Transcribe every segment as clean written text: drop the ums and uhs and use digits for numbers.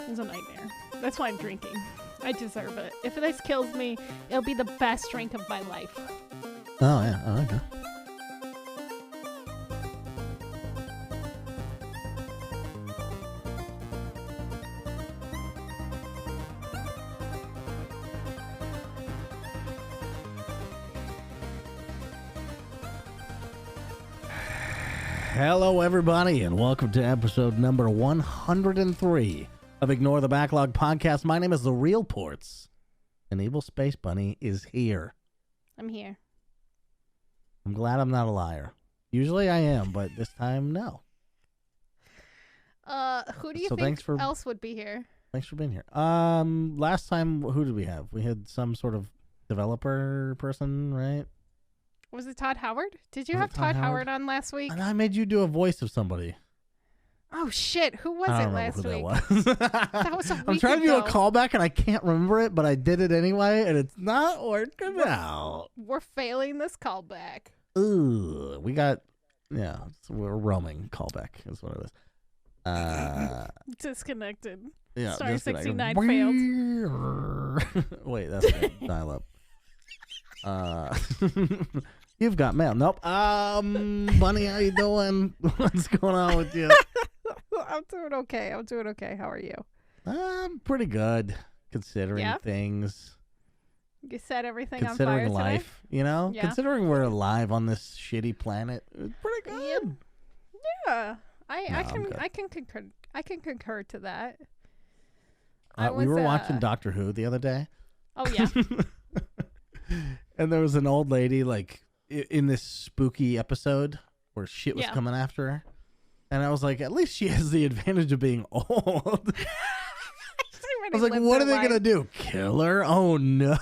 It's a nightmare. That's why I'm drinking. I deserve it. If this kills me, it'll be the best drink of my life. Oh, yeah. Oh, okay. Hello, everybody, and welcome to episode number 103 of Ignore the Backlog podcast. My name is TheRealPortz, and EvilSpaceBunny is here. I'm here. I'm glad I'm not a liar. Usually I am, but this time, no. Who do you think else would be here? Thanks for being here. Last time, who did we have? We had some sort of developer person, right? Was it Todd Howard? Did you have Todd Howard on last week? And I made you do a voice of somebody. Oh, shit. Who was it last week? That was a week I'm trying ago. to do a callback, and I can't remember it, but I did it anyway, and it's not working out. We're failing this callback. Ooh, we got, yeah, we're roaming callback is what it is. Disconnected. Yeah, Star disconnected. 69 failed. Wait, that's dial up. You've got mail. Nope. Bunny, how you doing? What's going on with you? I'm doing okay. How are you? I'm pretty good, considering things. You set everything on fire considering life, today? you know? Yeah. Considering we're alive on this shitty planet, it's pretty good. Yeah. I can concur to that. We were watching Doctor Who the other day. Oh, yeah. And there was an old lady, like, in this spooky episode where shit was coming after her. And I was like, at least she has the advantage of being old. I was like, what are they going to do? Kill her? Oh, no.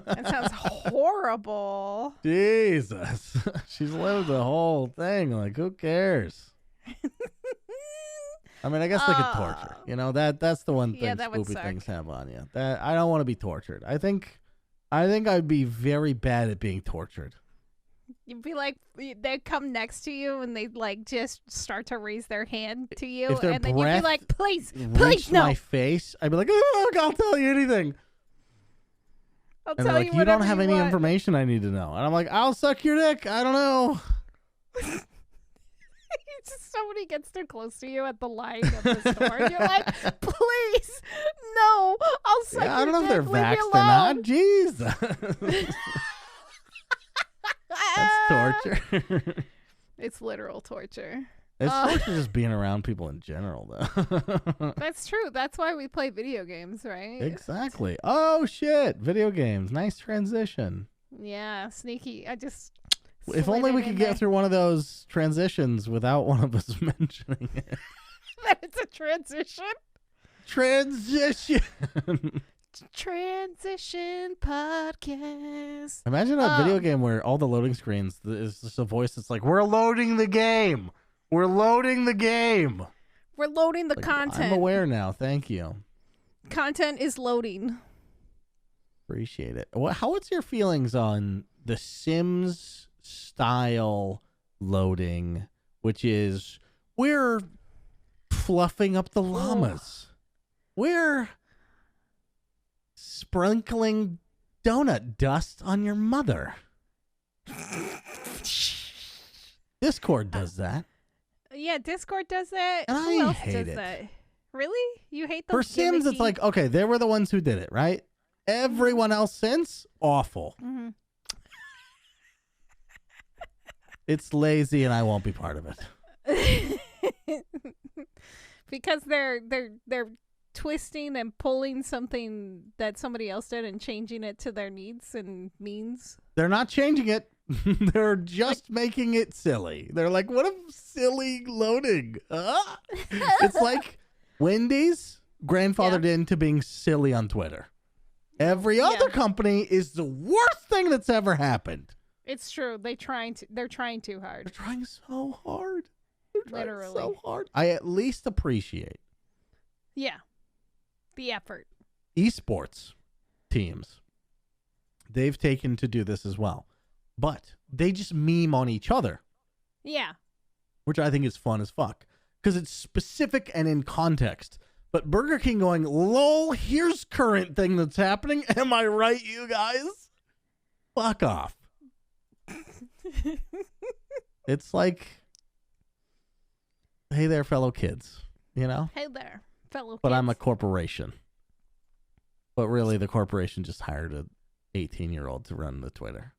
That sounds horrible. Jesus. She's lived the whole thing. Like, who cares? I mean, I guess they could torture. You know, that's the one thing spoopy things have on you. That I don't want to be tortured. I think I'd be very bad at being tortured. You'd be like, they come next to you and they like just start to raise their hand to you, and then you'd be like, please, no. My face, I'd be like, oh, I'll tell you anything. I'll and tell like, you don't have any information I need to know. And I'm like, I'll suck your dick. I don't know. Somebody gets too close to you at the line of the store, and you're like, please, no, I'll suck your dick. I don't know if they're vaxxed or not. Jesus. That's torture. It's literal torture. It's torture just being around people in general, though. That's true. That's why we play video games, right? Exactly. Oh, shit. Video games. Nice transition. Yeah, sneaky. If only we could get through one of those transitions without one of us mentioning it. That it's a transition? Transition podcast. Imagine a video game where all the loading screens is just a voice that's like, we're loading the game. We're loading the game. We're loading the content. I'm aware now. Thank you. Content is loading. Appreciate it. What's your feelings on the Sims style loading, which is we're fluffing up the llamas. We're sprinkling donut dust on your mother. Discord does that. Yeah, Discord does that. And Who I else hate does it. that? Really? You hate For those Sims, it's like, okay, they were the ones who did it, right? Everyone else since, awful. Mm-hmm. It's lazy, and I won't be part of it. Because they're twisting and pulling something that somebody else did and changing it to their needs and means. They're not changing it. They're just making it silly. They're like, what a silly loading. It's like Wendy's grandfathered into being silly on Twitter. Every other company is the worst thing that's ever happened. It's true. They're trying too hard. They're trying so hard. Literally. So hard. I at least appreciate. Yeah. The effort. Esports teams. They've taken to do this as well. But they just meme on each other. Yeah. Which I think is fun as fuck. Because it's specific and in context. But Burger King going, lol, here's current thing that's happening. Am I right, you guys? Fuck off. It's like, hey there, fellow kids, you know? Hey there, fellow kids. But I'm a corporation. But really, the corporation just hired a 18-year-old to run the Twitter.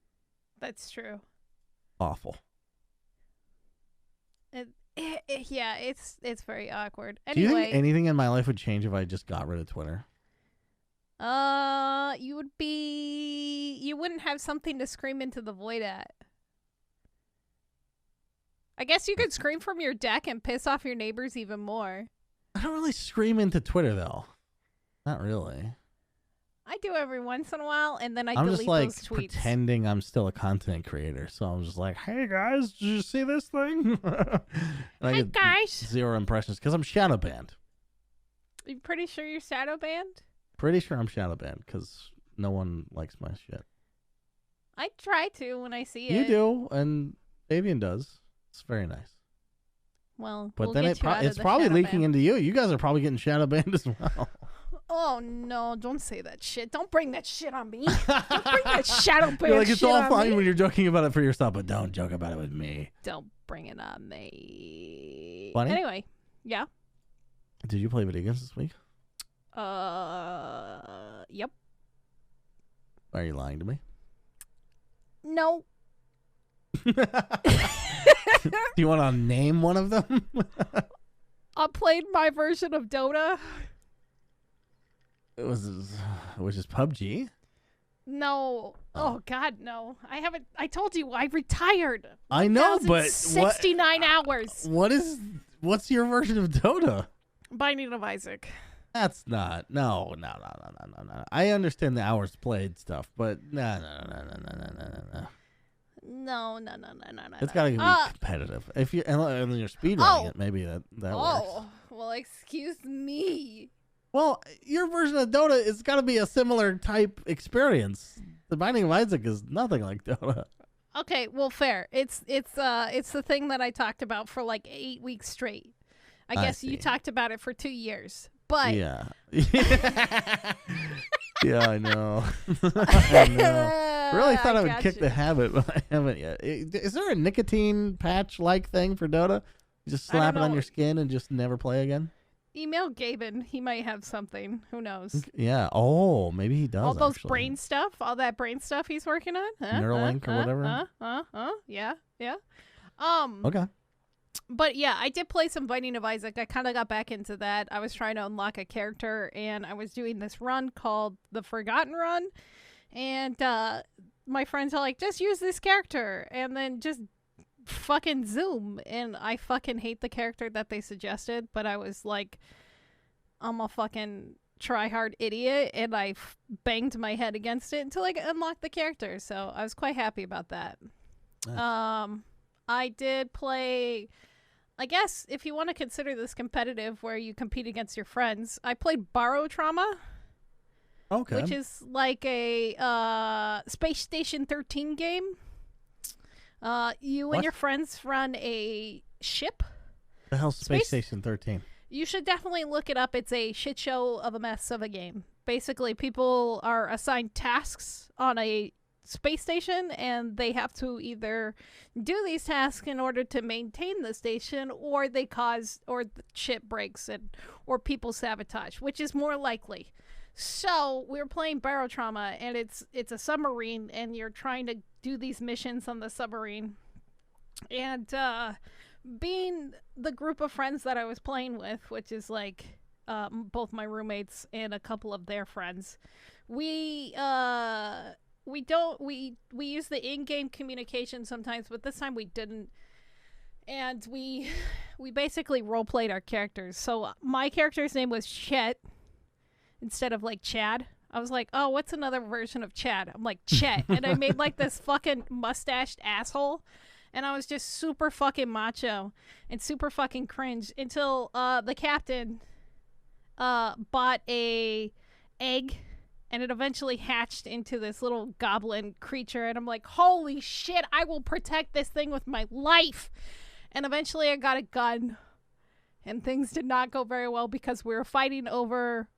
That's true. Awful. Yeah, it's very awkward. Do you Anyway, think anything in my life would change if I just got rid of Twitter? You wouldn't have something to scream into the void at. I guess you could scream from your deck and piss off your neighbors even more. I don't really scream into Twitter, though. Not really. I do every once in a while, and then I I'm delete just like those tweets. pretending I'm still a content creator. So I'm just like, hey guys, did you see this thing? And Hey guys. 0 impressions because I'm shadow banned. You pretty sure you're shadow banned? Pretty sure I'm shadow banned because no one likes my shit. I try to when I see You it. do, and Avian does. It's very nice. Well, But we'll then get you out of it's the probably shadow leaking ban. into you. You guys are probably getting shadow banned as well. Oh no! Don't say that shit. Don't bring that shit on me. Don't bring that shadow ban You're like, it's shit all on fine me. when you're joking about it for yourself, but don't joke about it with me. Don't bring it on me. Bunny? Anyway, yeah. Did you play video games this week? Yep. Are you lying to me? No. Do you want to name one of them? I played my version of Dota. Which is PUBG. No. Oh God, no. I haven't. I told you I retired. I know, but 69 hours. What's your version of Dota? Binding of Isaac. That's not. No. I understand the hours played stuff, but no. No. It's got to be competitive. If you and you're speedrunning it, maybe that works. Oh, well, excuse me. Well, your version of Dota is got to be a similar type experience. The Binding of Isaac is nothing like Dota. Okay, well, fair. It's the thing that I talked about for like 8 weeks straight. I guess you talked about it for 2 years, but yeah, yeah, I know. I know. Really thought I would kick the habit, but I haven't yet. Is there a nicotine patch like thing for Dota? You just slap it on your skin and just never play again? Email Gaben. He might have something. Who knows? Yeah. Oh, maybe he does. All those brain stuff. All that brain stuff he's working on. Neuralink or whatever. Yeah. Okay. But yeah, I did play some Binding of Isaac. I kind of got back into that. I was trying to unlock a character, and I was doing this run called the Forgotten Run. And my friends are like, just use this character, and then just fucking zoom. And I fucking hate the character that they suggested, but I was like, I'm a fucking try-hard idiot, and I banged my head against it until I unlocked the character. So I was quite happy about that. Nice. I did play, I guess if you want to consider this competitive where you compete against your friends, I played Barotrauma. Okay. Which is like a Space Station 13 game. You and your friends run a ship. The hell's Space Station 13? You should definitely look it up. It's a shit show of a mess of a game. Basically, people are assigned tasks on a space station, and they have to either do these tasks in order to maintain the station, or the ship breaks or people sabotage, which is more likely. So we were playing Barotrauma, and it's a submarine, and you're trying to do these missions on the submarine. And being the group of friends that I was playing with, which is like both my roommates and a couple of their friends, we use the in-game communication sometimes, but this time we didn't. And we basically role-played our characters. So my character's name was Chet instead of like Chad. I was like, oh, what's another version of Chad? I'm like, Chet. And I made like this fucking mustached asshole. And I was just super fucking macho and super fucking cringe until the captain bought a egg, and it eventually hatched into this little goblin creature. And I'm like, holy shit, I will protect this thing with my life. And eventually I got a gun. and things did not go very well because we were fighting over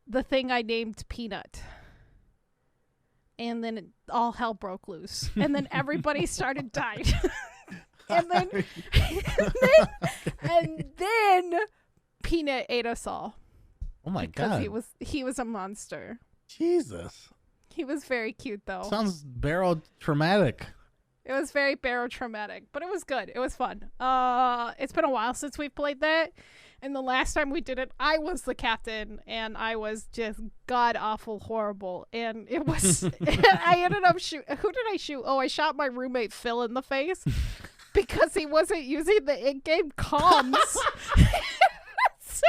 the thing I named Peanut. And then all hell broke loose. And then everybody started dying. and then Peanut ate us all. Oh my God. God. He was a monster. Jesus. He was very cute though. Sounds barotraumatic. It was very barotraumatic, but it was good. It was fun. It's been a while since we've played that. And the last time we did it, I was the captain, and I was just god-awful horrible. And it was... I ended up shoot. Who did I shoot? Oh, I shot my roommate Phil in the face because he wasn't using the in-game comms. So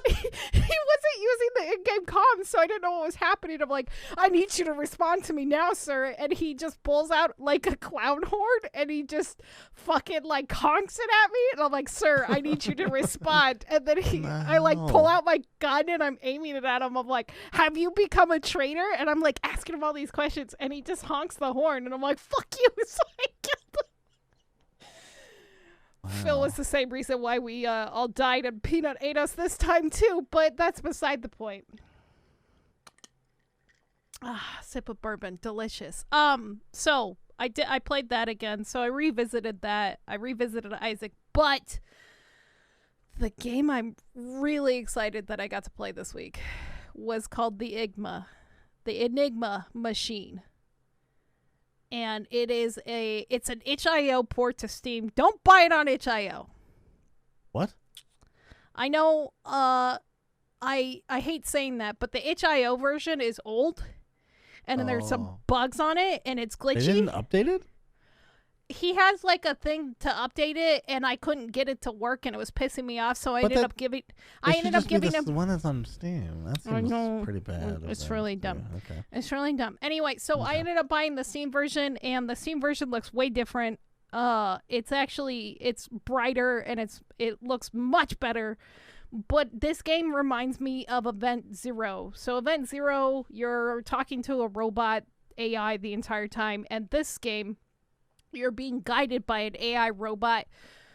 he wasn't using the in-game comms, so I didn't know what was happening. I'm like, I need you to respond to me now, sir. And he just pulls out like a clown horn and he just fucking like honks it at me. And I'm like, sir, I need you to respond. And then I like pull out my gun and I'm aiming it at him. I'm like, have you become a traitor? And I'm like asking him all these questions and he just honks the horn. And I'm like, fuck you. So I killed him. Wow. Phil was the same reason why we all died and Peanut ate us this time too, but that's beside the point. Sip of bourbon, delicious. So I played that again, so I revisited that. I revisited Isaac, but the game I'm really excited that I got to play this week was called the Enigma Machine. And it's an itch.io port to Steam. Don't buy it on itch.io. What? I know I hate saying that, but the itch.io version is old. And then there's some bugs on it and it's glitchy. They didn't update it? He has like a thing to update it and I couldn't get it to work and it was pissing me off, so I ended up giving him the one that's on Steam. That seems pretty bad. It's really dumb. Yeah, okay. It's really dumb. Anyway, so I ended up buying the Steam version and the Steam version looks way different. It's brighter and it looks much better. But this game reminds me of Event Zero. So Event Zero, you're talking to a robot AI the entire time, and this game you're being guided by an AI robot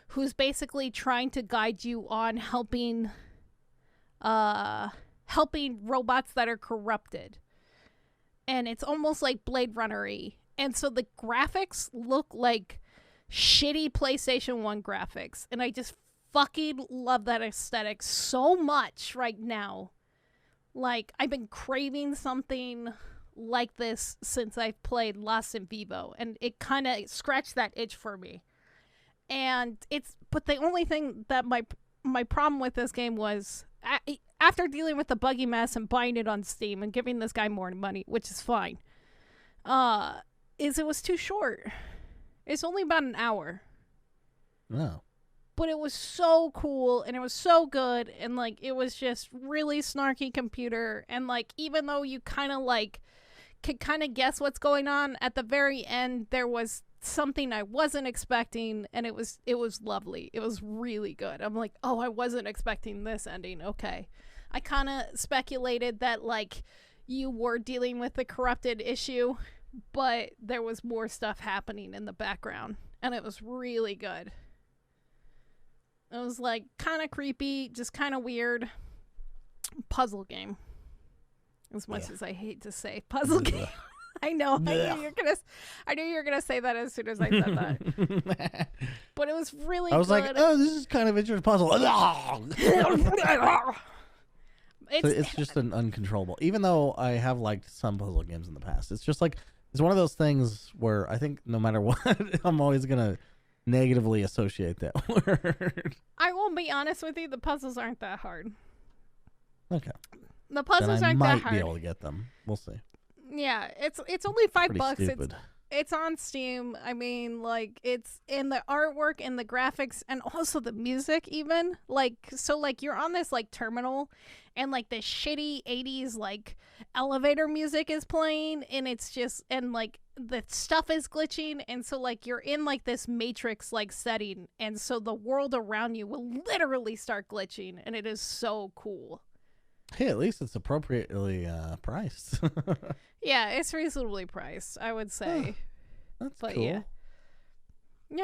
who's basically trying to guide you on helping robots that are corrupted. And it's almost like Blade Runner-y. And so the graphics look like shitty PlayStation 1 graphics. And I just fucking love that aesthetic so much right now. Like, I've been craving something like this since I've played Lost in Vivo, and it kind of scratched that itch for me. And but the only thing that my problem with this game was after dealing with the buggy mess and buying it on Steam and giving this guy more money, which is fine, is it was too short. It's only about an hour. Oh. But it was so cool and it was so good, and like it was just really snarky computer, and like even though you kind of like could kind of guess what's going on, at the very end there was something I wasn't expecting, and it was lovely. It was really good. I'm like, oh, I wasn't expecting this ending. Okay. I kind of speculated that like you were dealing with the corrupted issue, but there was more stuff happening in the background, and it was really good. It was like kind of creepy, just kind of weird puzzle game. As much as I hate to say puzzle game. I know. I knew you were gonna say that as soon as I said that. But it was really good. I was like, oh, this is kind of interesting puzzle. It's just an uncontrollable. Even though I have liked some puzzle games in the past, it's just like it's one of those things where I think no matter what, I'm always gonna negatively associate that word. I will be honest with you, the puzzles aren't that hard. Okay. The puzzles aren't that hard. I might be able to get them. We'll see. Yeah, it's only $5. Stupid. It's on Steam. I mean, like, it's in the artwork and the graphics and also the music even. Like, so, like, you're on this, like, terminal and, like, this shitty 80s, like, elevator music is playing, and it's just, and, like, the stuff is glitching, and so, like, you're in, like, this Matrix, like, setting, and so the world around you will literally start glitching, and it is so cool. Hey, at least it's appropriately priced. Yeah, it's reasonably priced, I would say. That's but cool. Yeah.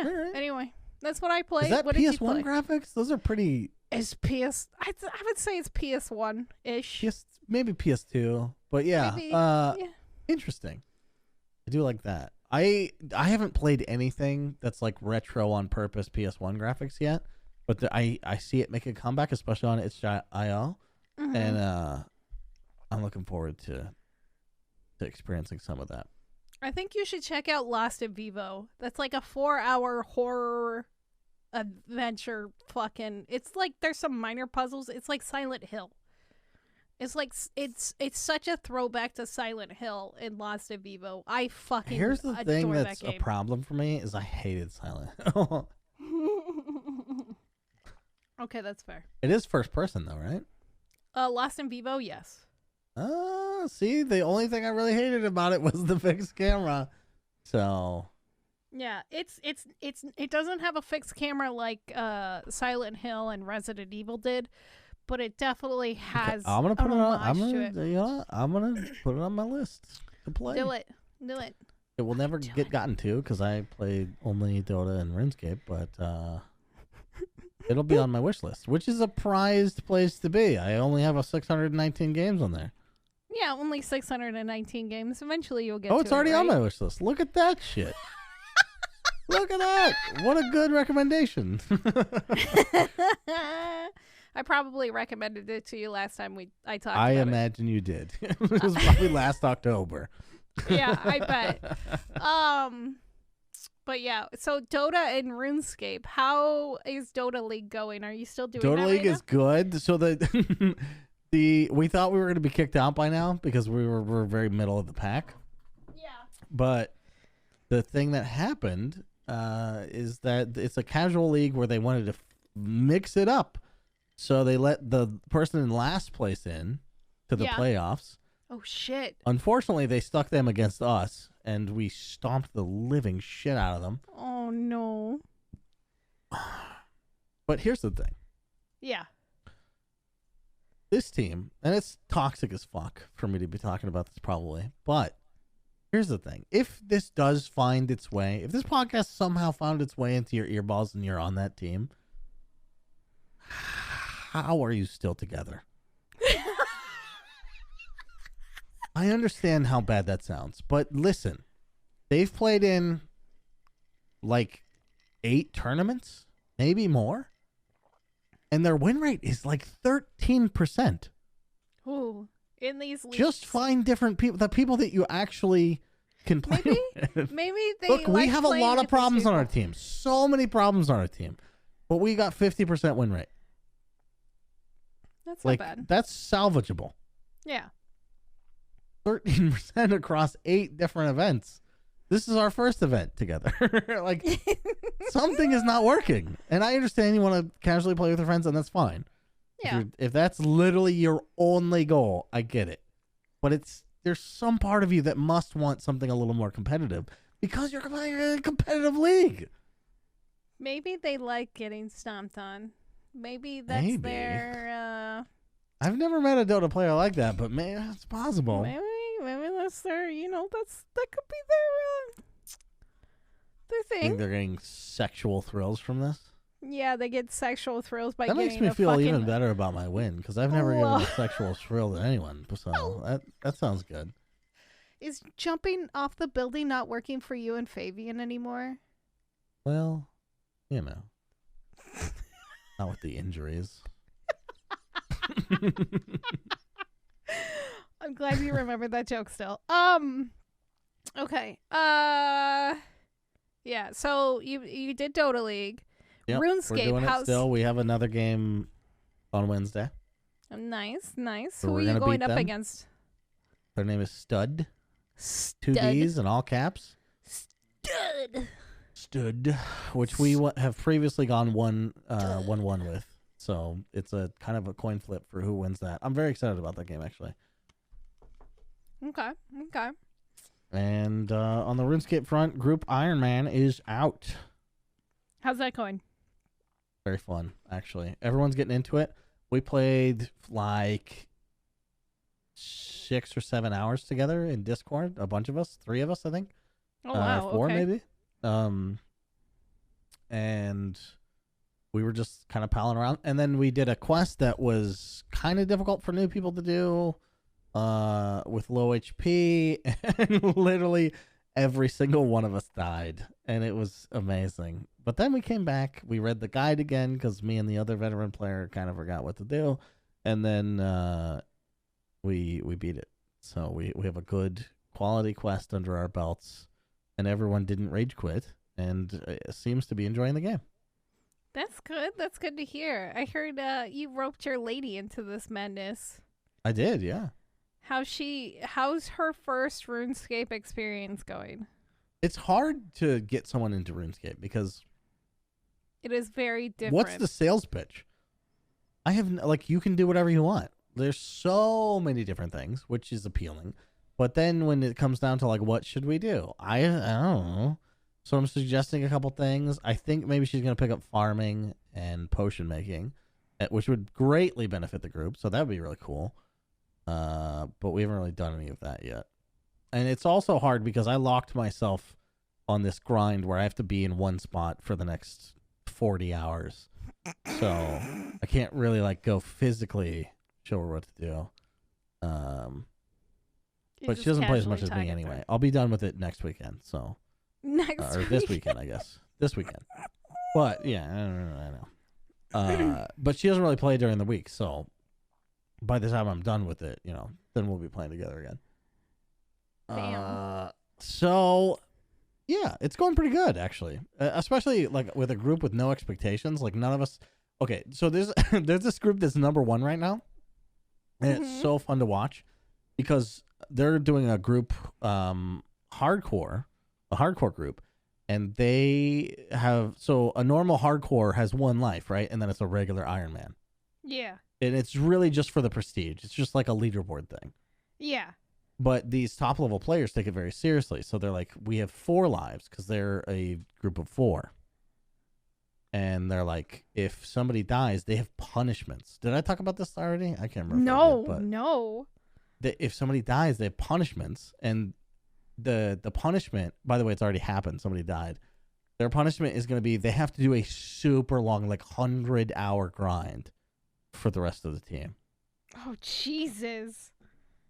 Right. Anyway, That's what I played. Is that what did you PS1 play? graphics? Those are pretty. Is I would say it's PS1 ish. Maybe PS2, but yeah, Maybe, yeah. interesting. I do like that. I haven't played anything that's like retro on purpose PS1 graphics yet, but I see it make a comeback, especially on itch.io, and I'm looking forward to experiencing some of that. I think you should check out Lost in Vivo. That's like a 4-hour horror adventure fucking. It's like there's some minor puzzles. It's like Silent Hill. It's like it's such a throwback to Silent Hill in Lost in Vivo. I fucking Here's the thing adore that's that game. a problem for me is I hated Silent Hill. Okay, that's fair. It is first person though, right? Lost in Vivo, yes. See, the only thing I really hated about it was the fixed camera. So Yeah, it doesn't have a fixed camera like Silent Hill and Resident Evil did, but it definitely has. I'm gonna put it on. I'm homage gonna, to it. you know, I'm gonna put it on my list to play. Do it. It will never get gotten to because I played only Dota and RuneScape, but it'll be on my wish list, which is a prized place to be. I only have 619 games on there. Yeah, only 619 games. Eventually, you'll get. Oh, to it's already it, on right? my wish list. Look at that shit. Look at that. What a good recommendation. I probably recommended it to you last time I talked I about imagine you did. It was probably last October. it. Yeah, I bet. But yeah, so Dota and RuneScape. How is Dota League going? Are you still doing Dota that League right is good. So we thought we were going to be kicked out by now because we're very middle of the pack. Yeah. But the thing that happened is that it's a casual league where they wanted to mix it up. So they let the person in last place in to the playoffs. Oh, shit. Unfortunately, they stuck them against us, and we stomped the living shit out of them. Oh, no. But here's the thing. Yeah. This team, and it's toxic as fuck for me to be talking about this probably, but here's the thing. If this does find its way, if this podcast somehow found its way into your earballs and you're on that team, how are you still together? I understand how bad that sounds, but listen, they've played in like 8 tournaments, maybe more, and their win rate is like 13%. Ooh, in these leagues. Just find different people, the people that you actually can play with. Maybe they Look, we like have a playing lot of with these problems on our people. team. So many problems on our team. But we got 50% win rate. That's Like, not bad. that's salvageable. Yeah. 13% across 8 different events. This is our first event together. Like, something is not working. And I understand you want to casually play with your friends, and that's fine. Yeah. If that's literally your only goal, I get it. But there's some part of you that must want something a little more competitive because you're playing in a competitive league. Maybe they like getting stomped on. Maybe that's their I've never met a Dota player like that, but man, it's possible. maybe that's their that could be their I think thing. they're getting sexual thrills from this. Yeah, they get sexual thrills by That getting makes me a feel fucking, even better about my win because I've never Well. given a sexual thrill to anyone. So that sounds good. Is jumping off the building not working for you and Fabian anymore? Well, you know, not with the injuries. I'm glad you remembered that joke still. Okay. Yeah, so you did Dota League. Yep, RuneScape, we're doing it how's still. We have another game on Wednesday. Nice. So Who we're are you gonna going beat up them. against? Their name is Stud. 2 Stud. D's in all caps. Stud, which we have previously gone 1-1 with. So it's a kind of a coin flip for who wins that. I'm very excited about that game, actually. Okay. And on the RuneScape front, Group Iron Man is out. How's that going? Very fun, actually. Everyone's getting into it. We played like 6 or 7 hours together in Discord. A bunch of us, 3 of us, I think. Oh wow. 4 okay. maybe. and we were just kind of palling around. And then we did a quest that was kind of difficult for new people to do, with low HP, and literally every single one of us died, and it was amazing. But then we came back, we read the guide again, because me and the other veteran player kind of forgot what to do, and then we beat it. So we have a good quality quest under our belts, and everyone didn't rage quit, and seems to be enjoying the game. That's good. That's good to hear. I heard you roped your lady into this madness. I did, yeah. How's her first RuneScape experience going? It's hard to get someone into RuneScape because it is very different. What's the sales pitch? I have you can do whatever you want. There's so many different things, which is appealing. But then when it comes down to what should we do? I don't know. So I'm suggesting a couple things. I think maybe she's going to pick up farming and potion making, which would greatly benefit the group. So that would be really cool. But we haven't really done any of that yet. And it's also hard because I locked myself on this grind where I have to be in one spot for the next 40 hours. So I can't really go physically show her what to do. But she doesn't play as much as me anyway. I'll be done with it next weekend. So this weekend, I guess. This weekend. But yeah, I know. But she doesn't really play during the week, so by the time I'm done with it, then we'll be playing together again. Damn. So yeah, it's going pretty good actually. Especially with a group with no expectations. None of us. Okay, so there's this group that's #1 right now, and it's so fun to watch because they're doing a group hardcore group, and they have a normal hardcore has 1 life, right? And then it's a regular Iron Man. Yeah. And it's really just for the prestige. It's just like a leaderboard thing. Yeah. But these top level players take it very seriously. So they're like, we have 4 lives because they're a group of 4. And they're like, if somebody dies, they have punishments. Did I talk about this already? I can't remember. No. If somebody dies, they have punishments. And the punishment, by the way, it's already happened. Somebody died. Their punishment is going to be they have to do a super long, 100-hour grind for the rest of the team. Oh, Jesus.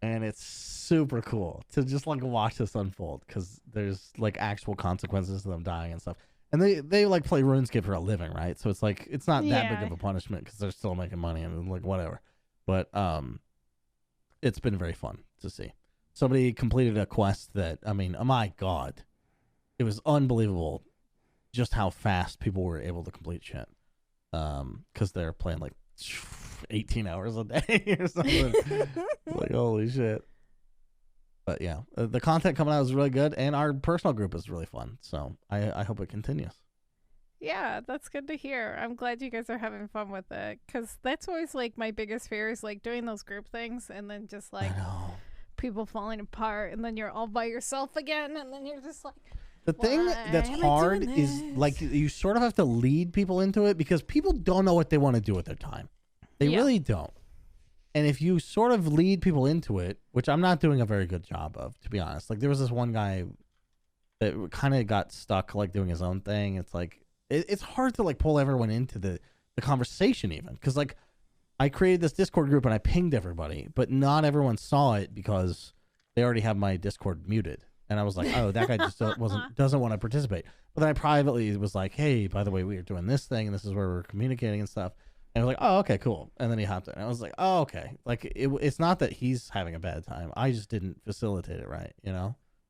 And it's super cool to just watch this unfold because there's actual consequences to them dying and stuff. And they play RuneScape for a living, right? So it's it's not that big of a punishment because they're still making money and whatever. But it's been very fun to see. Somebody completed a quest that, oh my God, it was unbelievable just how fast people were able to complete shit. Because they're playing 18 hours a day or something. Holy shit. But yeah, the content coming out is really good, and our personal group is really fun. So I hope it continues. Yeah, that's good to hear. I'm glad you guys are having fun with it, because that's always my biggest fear is doing those group things and then just I know. people falling apart, and then you're all by yourself again, and then you're just the thing that's hard is you sort of have to lead people into it because people don't know what they want to do with their time. They really don't. And if you sort of lead people into it, which I'm not doing a very good job of, to be honest. There was this one guy that kind of got stuck doing his own thing. It's it's hard to pull everyone into the conversation even because I created this Discord group and I pinged everybody, but not everyone saw it because they already have my Discord muted. And I was like, oh, that guy just doesn't want to participate. But then I privately was like, hey, by the way, we are doing this thing and this is where we're communicating and stuff. And I was like, oh, okay, cool. And then he hopped in. And I was like, oh, okay. It's not that he's having a bad time. I just didn't facilitate it right,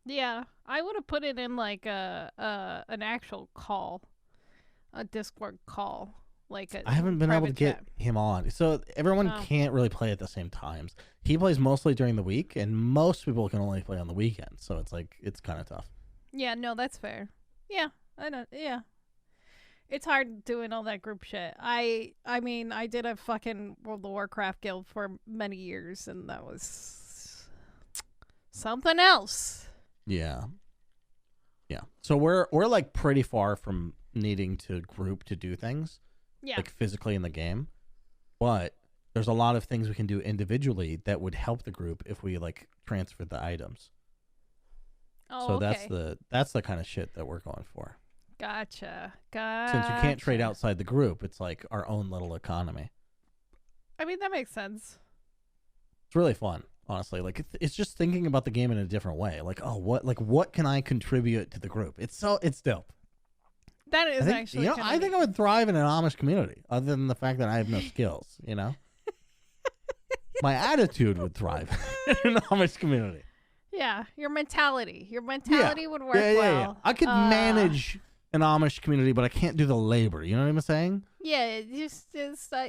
Yeah, I would have put it in an actual call, a Discord call. I haven't been able to get him on. So everyone can't really play at the same times. He plays mostly during the week, and most people can only play on the weekend. So it's kind of tough. Yeah, no, that's fair. Yeah, I know. Yeah. It's hard doing all that group shit. I did a fucking World of Warcraft guild for many years, and that was something else. Yeah. Yeah. So we're pretty far from needing to group to do things. Yeah. Physically in the game. But there's a lot of things we can do individually that would help the group if we transferred the items. Oh, so okay. that's the kind of shit that we're going for. Gotcha. Since you can't trade outside the group, it's like our own little economy. I mean, that makes sense. It's really fun, honestly. Like it's just thinking about the game in a different way. Like, oh, what can I contribute to the group? It's dope. That is actually. I think I would thrive in an Amish community, other than the fact that I have no skills. My attitude would thrive in an Amish community. Yeah, your mentality would work well. Yeah. I could manage an Amish community, but I can't do the labor. You know what I'm saying? Yeah,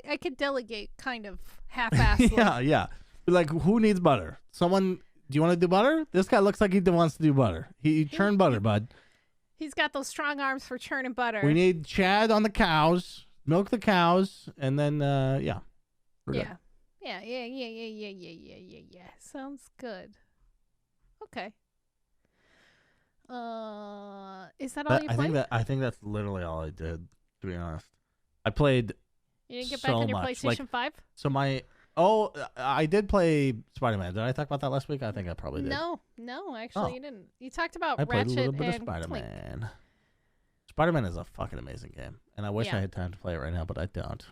I could delegate kind of half-assed. yeah. Like, who needs butter? Someone, do you want to do butter? This guy looks like he wants to do butter. He churn butter, bud. He's got those strong arms for churning butter. We need Chad on the cows, milk the cows, and then, yeah. Yeah. Sounds good. Okay. Is that all you played? I think that's literally all I did, to be honest. I played. You didn't get back on your PlayStation 5? So I did play Spider-Man. Did I talk about that last week? I think I probably did. No, actually you didn't. You talked about I played Ratchet a little bit and of Spider-Man. Clank. Spider-Man is a fucking amazing game, and I wish I had time to play it right now, but I don't.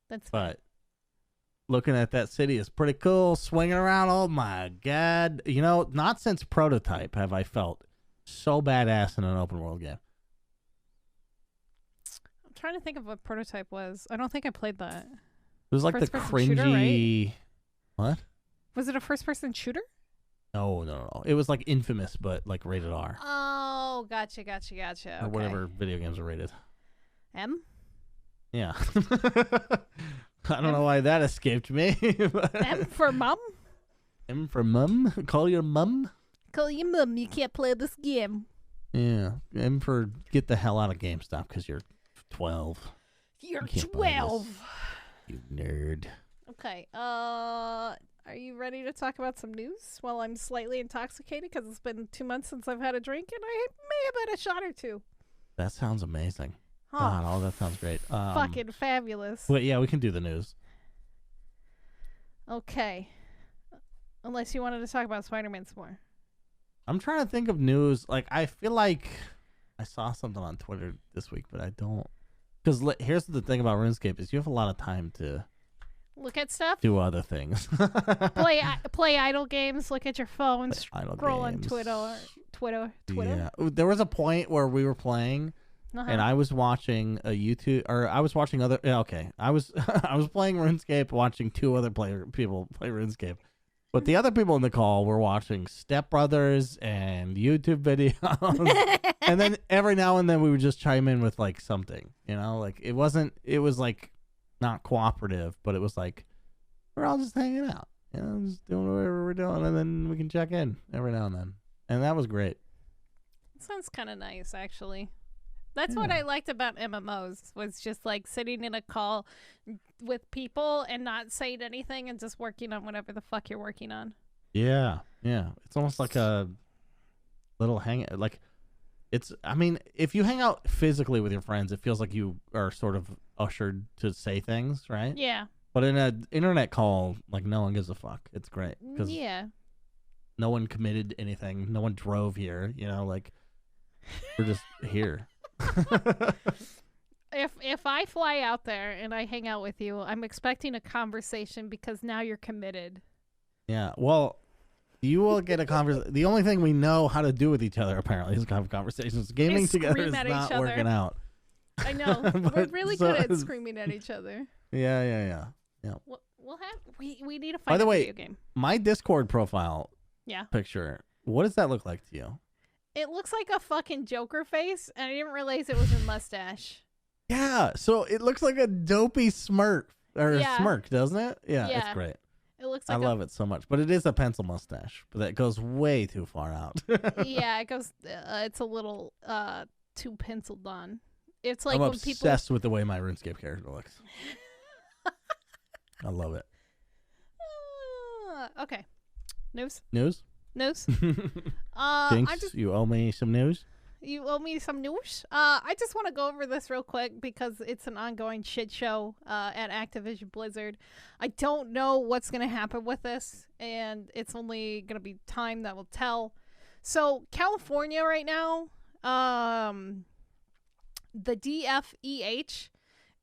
That's fine. But looking at that city is pretty cool. Swinging around, oh my god! Not since Prototype have I felt so badass in an open world game. I'm trying to think of what Prototype was. I don't think I played that. It was like the cringy. Shooter, right? What? Was it a first-person shooter? No. It was like Infamous, but like rated R. Oh, gotcha. Or whatever video games are rated. M? Yeah. I don't know why that escaped me. M for mom? M for mum? Call your mum? Call your mum. You can't play this game. Yeah. M for get the hell out of GameStop because you're 12. You're 12. You nerd. Okay. Are you ready to talk about some news while I'm slightly intoxicated? Because it's been 2 months since I've had a drink, and I may have had a shot or two. That sounds amazing. God, that sounds great. Fucking fabulous. Wait, yeah, we can do the news. Okay. Unless you wanted to talk about Spider-Man some more. I'm trying to think of news. Like, I feel like I saw something on Twitter this week, but I don't. Because here's the thing about RuneScape is you have a lot of time to look at stuff, do other things, play idle games, look at your phone, scroll on Twitter. Yeah, there was a point where we were playing, and I was watching a YouTube, or I was watching other. Okay, I was playing RuneScape, watching two other people play RuneScape. But the other people in the call were watching Step Brothers and YouTube videos. And then every now and then we would just chime in with like something, like it was like not cooperative, but it was like, we're all just hanging out, just doing whatever we're doing. And then we can check in every now and then. And that was great. Sounds kind of nice, actually. That's what I liked about MMOs, was just like sitting in a call with people and not saying anything and just working on whatever the fuck you're working on. Yeah. It's almost like a little if you hang out physically with your friends, it feels like you are sort of ushered to say things, right? Yeah. But in an internet call, like, no one gives a fuck. It's great. Because no one committed anything. No one drove here, like, we're just here. If I fly out there and I hang out with you, I'm expecting a conversation because now you're committed. Yeah, well, you will get a conversation. The only thing we know how to do with each other apparently is have conversations. Gaming together is not working out. I know. We're really good at screaming at each other. Yeah. We need to find By the way, video game. My Discord profile picture, what does that look like to you? It looks like a fucking Joker face, and I didn't realize it was a mustache. Yeah, so it looks like a dopey smirk, doesn't it? Yeah, it's great. It looks like I love it so much, but it is a pencil mustache, but that goes way too far out. Yeah, it goes. It's a little too penciled on. It's like I'm when obsessed with the way my RuneScape character looks. I love it. Okay, news. Jinx, you owe me some news. You owe me some news. I just want to go over this real quick because it's an ongoing shit show at Activision Blizzard. I don't know what's going to happen with this, and it's only going to be time that will tell. So California right now The DFEH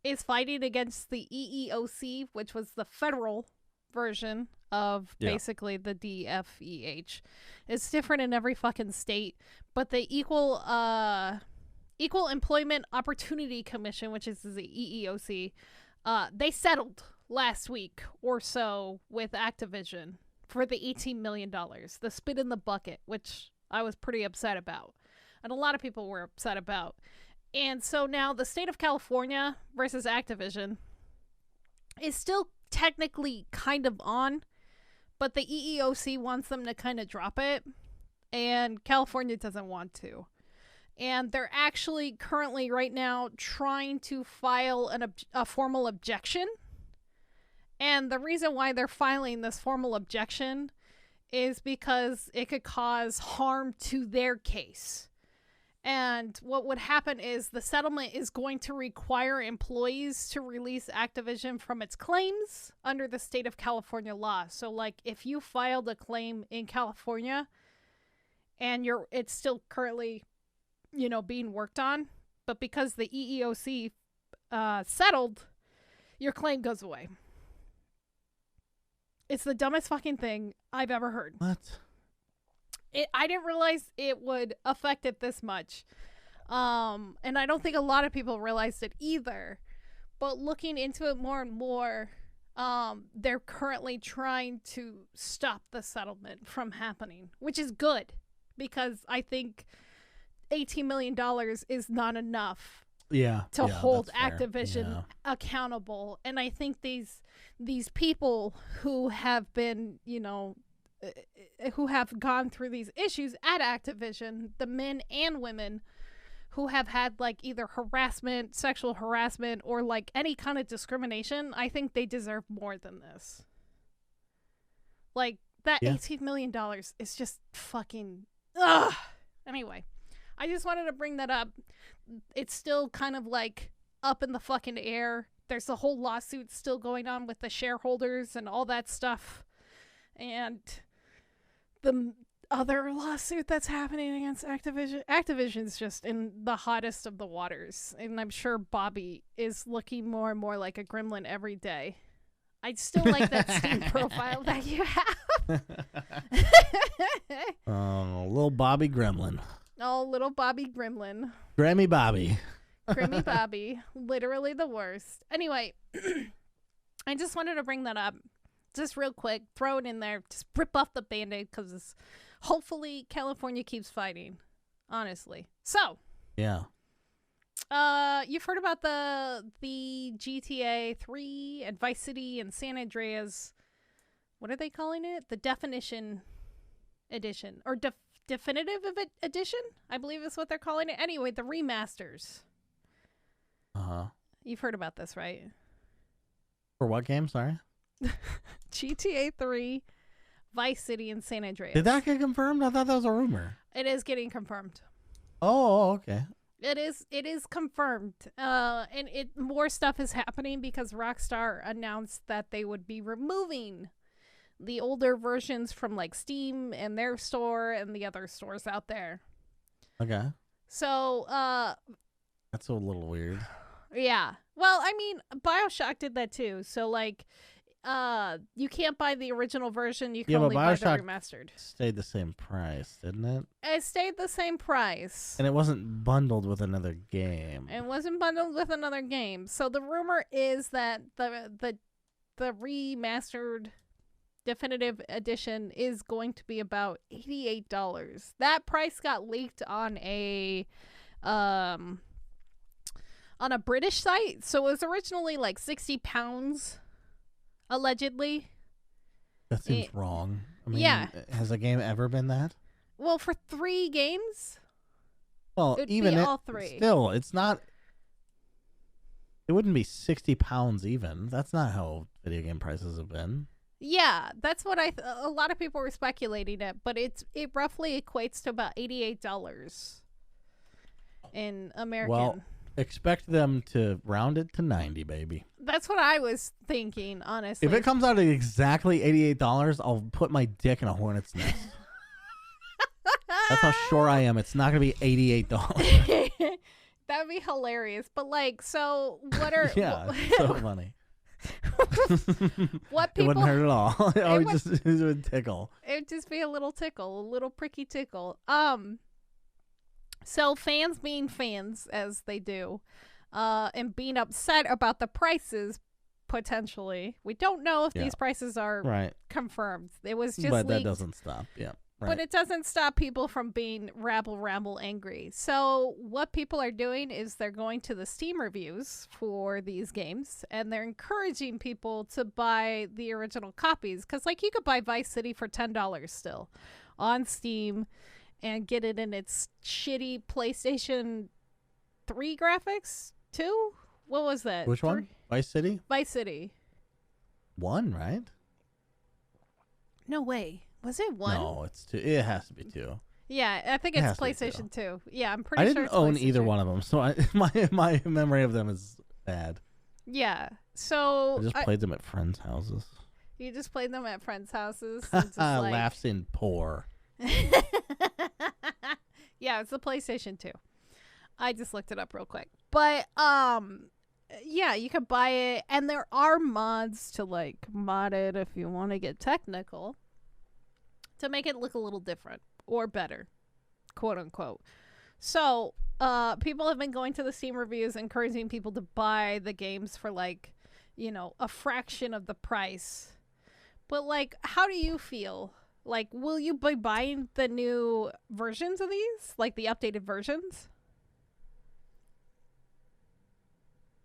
is fighting against the EEOC, which was the federal version of basically the DFEH. It's different in every fucking state, but the Equal Employment Opportunity Commission, which is the EEOC, they settled last week or so with Activision for the $18 million, the spit in the bucket, which I was pretty upset about. And a lot of people were upset about. And so now the state of California versus Activision is still technically kind of on, but the EEOC wants them to kind of drop it, and California doesn't want to. And they're actually currently right now trying to file a formal objection. And the reason why they're filing this formal objection is because it could cause harm to their case. And what would happen is the settlement is going to require employees to release Activision from its claims under the state of California law. So, like, if you filed a claim in California and it's still currently, being worked on, but because the EEOC settled, your claim goes away. It's the dumbest fucking thing I've ever heard. What? I didn't realize it would affect it this much. And I don't think a lot of people realized it either. But looking into it more and more, they're currently trying to stop the settlement from happening, which is good, because I think $18 million is not enough to hold Activision accountable. And I think these people who have been, who have gone through these issues at Activision, the men and women who have had like either harassment, sexual harassment, or like any kind of discrimination, I think they deserve more than this. Like, that $18 million is just fucking ugh. Anyway, I just wanted to bring that up. It's still kind of like up in the fucking air. There's a whole lawsuit still going on with the shareholders and all that stuff. And the other lawsuit that's happening against Activision's just in the hottest of the waters. And I'm sure Bobby is looking more and more like a gremlin every day. I still like that Steam profile that you have. Oh, little Bobby Gremlin. Oh, little Bobby Gremlin. Grammy Bobby. Grammy Bobby. Literally the worst. Anyway, I just wanted to bring that up. Just real quick. Throw it in there. Just rip off the Band-Aid, because hopefully California keeps fighting. Honestly. So. Yeah. You've heard about the GTA 3 and Vice City and San Andreas. What are they calling it? The Definition Edition. Or Definitive Edition? I believe is what they're calling it. Anyway, the remasters. Uh-huh. You've heard about this, right? For what game? Sorry? GTA 3, Vice City, and San Andreas. Did that get confirmed? I thought that was a rumor. It is getting confirmed. Oh, okay. It is confirmed. And more stuff is happening because Rockstar announced that they would be removing the older versions from like Steam and their store and the other stores out there. Okay. So, that's a little weird. Yeah. Well, I mean, BioShock did that too. So like, you can't buy the original version. You can only buy the remastered. Stayed the same price, didn't it? It stayed the same price. And it wasn't bundled with another game. It wasn't bundled with another game. So the rumor is that the remastered Definitive Edition is going to be about $88. That price got leaked on a British site. So it was originally like £60, allegedly. That seems wrong. I mean, yeah. Has a game ever been that? Well, for 3 games? Well, even all 3. Still, it's not. It wouldn't be £60 even. That's not how video game prices have been. Yeah, that's what a lot of people were speculating it, but it roughly equates to about $88 in American. Well, expect them to round it to 90, baby. That's what I was thinking, honestly. If it comes out at exactly $88, I'll put my dick in a hornet's nest. That's how sure I am. It's not going to be $88. That would be hilarious. But like, so what are Yeah, it's so funny. what It wouldn't people? hurt at all. It would tickle. It would just be a little tickle, a little pricky tickle. So fans being fans as they do, and being upset about the prices potentially. We don't know if these prices are right confirmed. It was just but leaked. that doesn't stop. Yeah. Right. But it doesn't stop people from being rabble angry. So what people are doing is they're going to the Steam reviews for these games, and they're encouraging people to buy the original copies. Because, like, you could buy Vice City for $10 still on Steam and get it in its shitty PlayStation 3 graphics, 2? What was that? Which one? Vice City? Vice City. 1, right? No way. Was it 1? No, it's 2. It has to be 2. Yeah, I think it's PlayStation 2. Yeah, I'm pretty sure. I didn't own either one of them, so my memory of them is bad. Yeah, so I just played them at friends' houses. You just played them at friends' houses? And just like... Laughs in poor. Yeah, it's the PlayStation 2. I just looked it up real quick. But, yeah, you can buy it, and there are mods to, like, mod it if you want to get technical, to make it look a little different or better, quote unquote. So, people have been going to the Steam reviews, encouraging people to buy the games for, like, you know, a fraction of the price. But, like, how do you feel? Like, will you be buying the new versions of these? Like, the updated versions?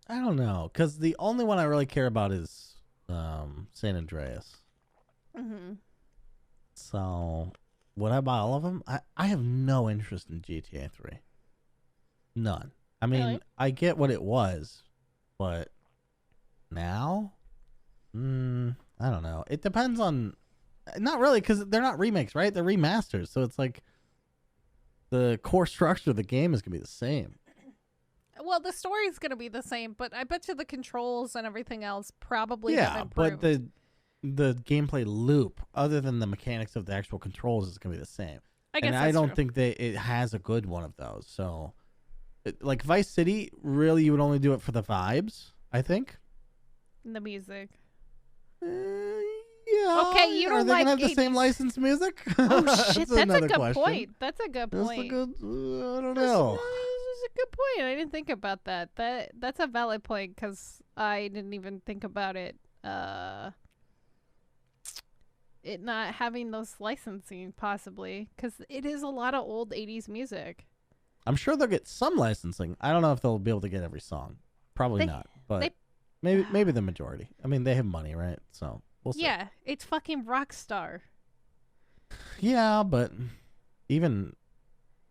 I don't know, because the only one I really care about is San Andreas. Mm-hmm. So, would I buy all of them? I have no interest in GTA 3. None. I mean, really? I get what it was, but now? I don't know. It depends on... Not really, because they're not remakes, right? They're remasters, so it's like the core structure of the game is going to be the same. Well, the story's going to be the same, but I bet you the controls and everything else probably have improved. But the gameplay loop, other than the mechanics of the actual controls, is going to be the same. I guess I don't think it has a good one of those. So, like Vice City, really, you would only do it for the vibes, I think. The music. Yeah. Okay, you don't Are they like gonna have 80s. the same licensed music? Oh shit, that's a good question. point. That's a good point. I don't know. That's a good point. I didn't think about that. That's a valid point because I didn't even think about it. It not having those licensing possibly because it is a lot of old 80s music. I'm sure they'll get some licensing. I don't know if they'll be able to get every song. Probably not, but maybe the majority. I mean, they have money, right? So we'll see. Yeah, it's fucking Rockstar. Yeah, but even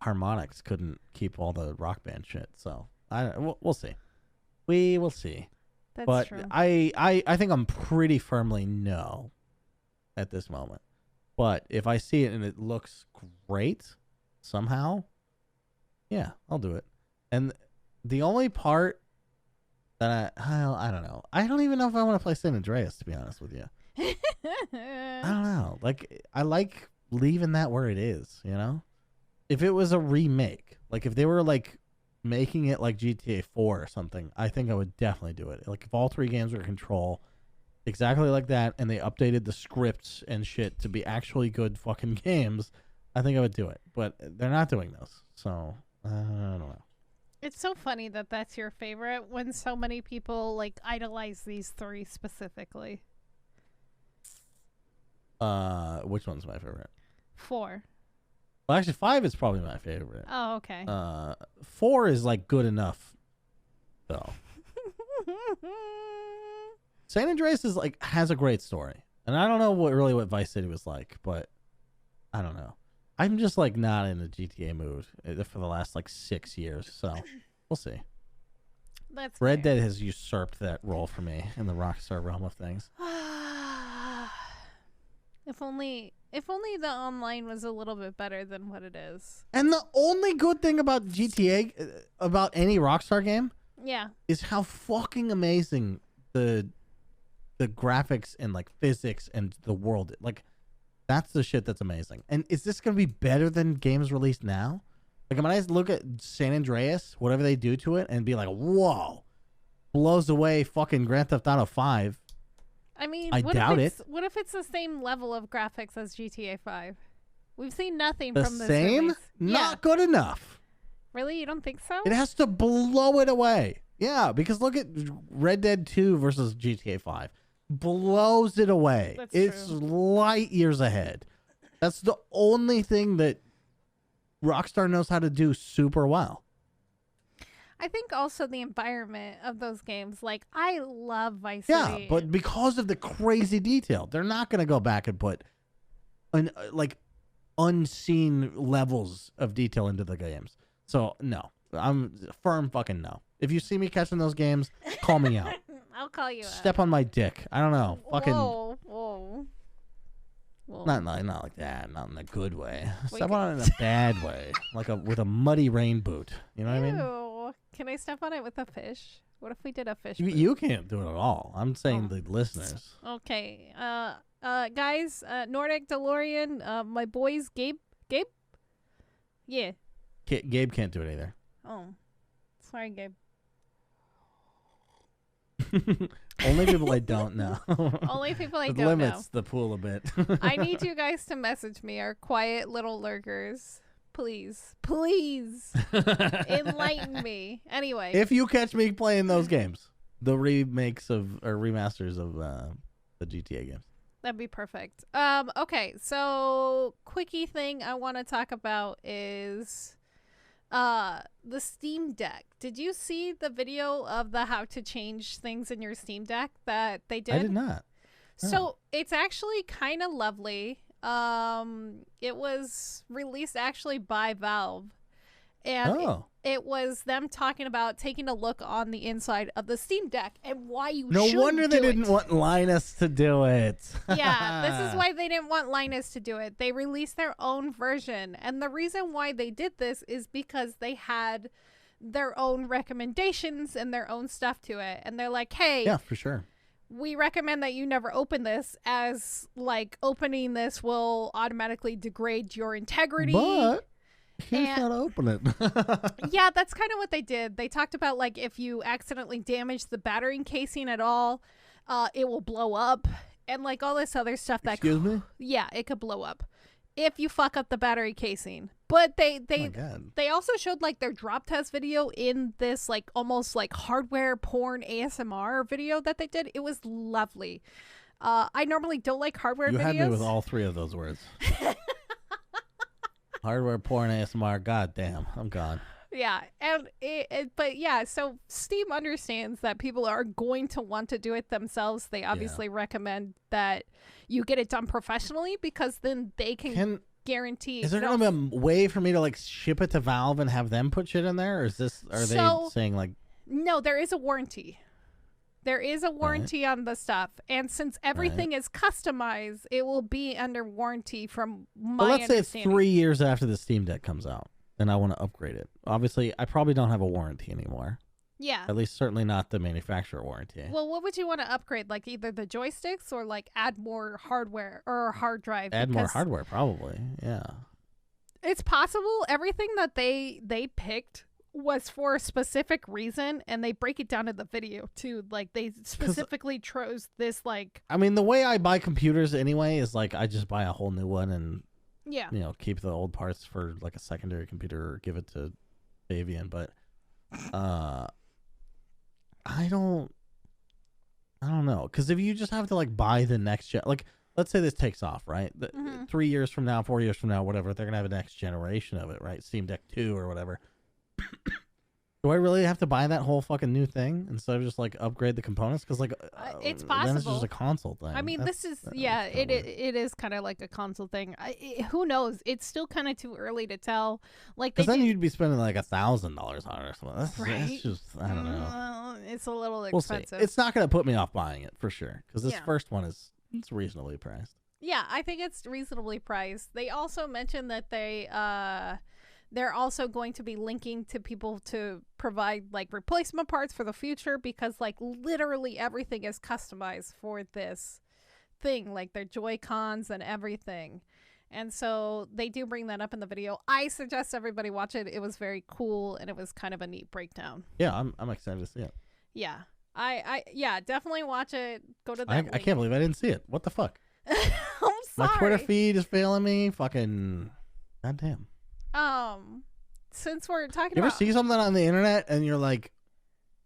Harmonix couldn't keep all the Rock Band shit. So we'll see. We will see. That's true. I think I'm pretty firmly no at this moment. But if I see it and it looks great somehow, yeah, I'll do it. And the only part that I don't know. I don't even know if I want to play San Andreas, to be honest with you. I don't know. Like, I like leaving that where it is, you know? If it was a remake, like if they were like making it like GTA 4 or something, I think I would definitely do it. Like if all three games were Control, exactly like that, and they updated the scripts and shit to be actually good fucking games, I think I would do it. But they're not doing those, so I don't know. It's so funny that that's your favorite when so many people like idolize these three specifically. Which one's my favorite? 4. Well, actually, 5 is probably my favorite. Oh, okay. 4 is like good enough, though. San Andreas is like has a great story, and I don't know what Vice City was like, but I don't know. I'm just like not in a GTA mood for the last like 6 years, so we'll see. That's Red fair. Dead has usurped that role for me in the Rockstar realm of things. If only the online was a little bit better than what it is. And the only good thing about GTA, about any Rockstar game, Yeah. is how fucking amazing the graphics and like physics and the world. Like That's the shit that's amazing. And is this going to be better than games released now? Like, when I look at San Andreas, whatever they do to it, and be like, whoa, blows away fucking Grand Theft Auto 5. I mean, I doubt it. What if it's the same level of graphics as GTA 5? We've seen nothing The from this same? release. Not good enough. Really? You don't think so? It has to blow it away. Yeah, because look at Red Dead 2 versus GTA 5. Blows it away. It's true. light years ahead. That's the only thing that Rockstar knows how to do super well. I think also the environment of those games. Like, I love Vice Yeah, City. but because of the crazy detail, they're not going to go back and put unseen levels of detail into the games. So, no. I'm firm fucking no. If you see me catching those games, call me out. I'll call you out. Step on my dick. I don't know. Fucking. Whoa. Not like that. Not in a good way. Step on it in a bad way. Like with a muddy rain boot. You know what I mean? Ew. Can I step on it with a fish? What if we did a fish? You can't do it at all. I'm saying the listeners. Okay. Guys, Nordic DeLorean, my boys, Gabe? Yeah. Gabe can't do it either. Oh. Sorry, Gabe. Only people I don't know. Only people I it don't know. limits the pool a bit. I need you guys to message me, our quiet little lurkers. Please. Enlighten me. Anyway. If you catch me playing those games, the remakes of or remasters of the GTA games. That'd be perfect. Okay, so quickie thing I want to talk about is the Steam Deck. Did you see the video of the how to change things in your Steam Deck that they did? I did not. So it's actually kind of lovely. It was released actually by Valve. And it was them talking about taking a look on the inside of the Steam Deck and why you should do it. No wonder they didn't want Linus to do it. Yeah, this is why they didn't want Linus to do it. They released their own version. And the reason why they did this is because they had their own recommendations and their own stuff to it. And they're like, hey, yeah, for sure. We recommend that you never open this, as like opening this will automatically degrade your integrity. But here's how to open it. Yeah, that's kind of what they did. They talked about like if you accidentally damage the battery casing at all, it will blow up, and like all this other stuff that Excuse me? Yeah, it could blow up if you fuck up the battery casing. But they also showed like their drop test video in this like almost like hardware porn ASMR video that they did. It was lovely. I normally don't like hardware videos. You had me with all three of those words. Hardware, porn, ASMR. God damn, I'm gone. Yeah, and but yeah, so Steam understands that people are going to want to do it themselves. They obviously recommend that you get it done professionally because then they can guarantee. Is there going to be a way for me to like ship it to Valve and have them put shit in there? Or is this? Are they saying like? No, there is a warranty. There is a warranty on the stuff, and since everything is customized, it will be under warranty. From my let's say it's understanding. 3 years after the Steam Deck comes out, and I want to upgrade it. Obviously, I probably don't have a warranty anymore. Yeah. At least certainly not the manufacturer warranty. Well, what would you want to upgrade? Like either the joysticks or like add more hardware or hard drive? Add more hardware, probably. Yeah. It's possible. Everything that they picked was for a specific reason, and they break it down in the video too. Like they specifically chose this. Like, I mean, the way I buy computers anyway is like I just buy a whole new one and keep the old parts for like a secondary computer or give it to Fabian. But I don't know, because if you just have to like buy the next gen, like let's say this takes off, right? 3 years from now, 4 years from now, whatever, they're gonna have a next generation of it, right? Steam Deck 2 or whatever. Do I really have to buy that whole fucking new thing instead of just like upgrade the components? Because like it's possible. Then it's just a console thing. I mean, this is it is kind of like a console thing. Who knows? It's still kind of too early to tell. Like, because then you'd be spending like $1,000 on it or something. That's just I don't know. It's a little expensive. We'll see. It's not going to put me off buying it for sure because this first one it's reasonably priced. Yeah, I think it's reasonably priced. They also mentioned that they're also going to be linking to people to provide like replacement parts for the future because like literally everything is customized for this thing, like their Joy-Cons and everything. And so they do bring that up in the video. I suggest everybody watch it. It was very cool, and it was kind of a neat breakdown. Yeah, I'm excited to see it. Yeah. Yeah, definitely watch it. Go to that I can't believe I didn't see it. What the fuck? I'm sorry. My Twitter feed is failing me. Fucking goddamn. Since we're talking You ever about see something on the internet and you're like,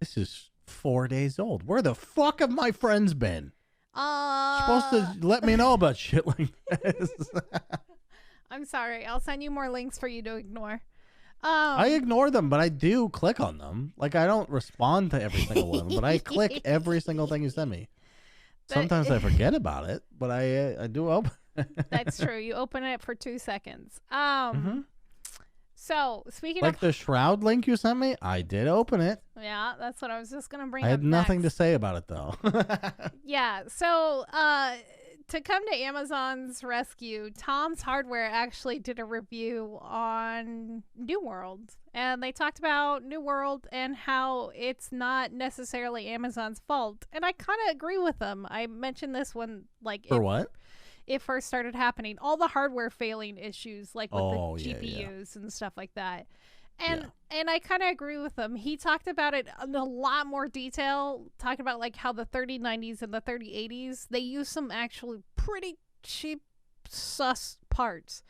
this is 4 days old. Where the fuck have my friends been? Supposed to let me know about shit like this. I'm sorry. I'll send you more links for you to ignore. I ignore them, but I do click on them. Like, I don't respond to every single one, but I click every single thing you send me. Sometimes I forget about it, but I do open. That's true. You open it for 2 seconds. So speaking like of the Shroud link you sent me, I did open it. yeah, that's what I was just gonna bring. I had nothing next. to say about it though. Yeah. So to come to Amazon's rescue, Tom's Hardware actually did a review on New World, and they talked about New World and how it's not necessarily Amazon's fault. And I kind of agree with them. I mentioned this when what? It first started happening. All the hardware failing issues, like with the GPUs and stuff like that. And I kind of agree with him. He talked about it in a lot more detail, talking about like how the 3090s and the 3080s, they use some actually pretty cheap sus parts.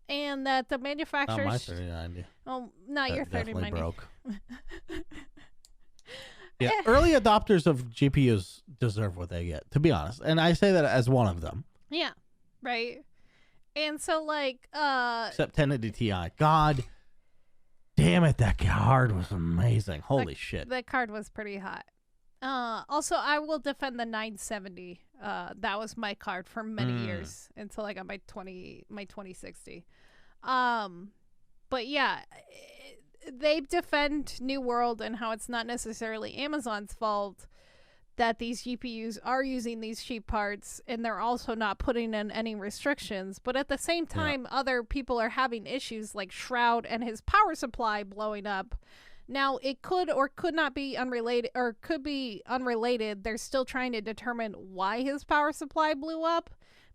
And that the manufacturers... Not my 3090. Oh, not your 3090. Definitely broke. Yeah, early adopters of GPUs deserve what they get, to be honest. And I say that as one of them. Yeah, right. And so like... Except 1080 Ti. God... damn it, that card was amazing. Holy shit. The card was pretty hot. Also, I will defend the 970. That was my card for many years until I got my 2060. But yeah, they defend New World and how it's not necessarily Amazon's fault that these GPUs are using these cheap parts, and they're also not putting in any restrictions. But at the same time, other people are having issues like Shroud and his power supply blowing up. Now, it could or could not be unrelated, or could be unrelated. They're still trying to determine why his power supply blew up,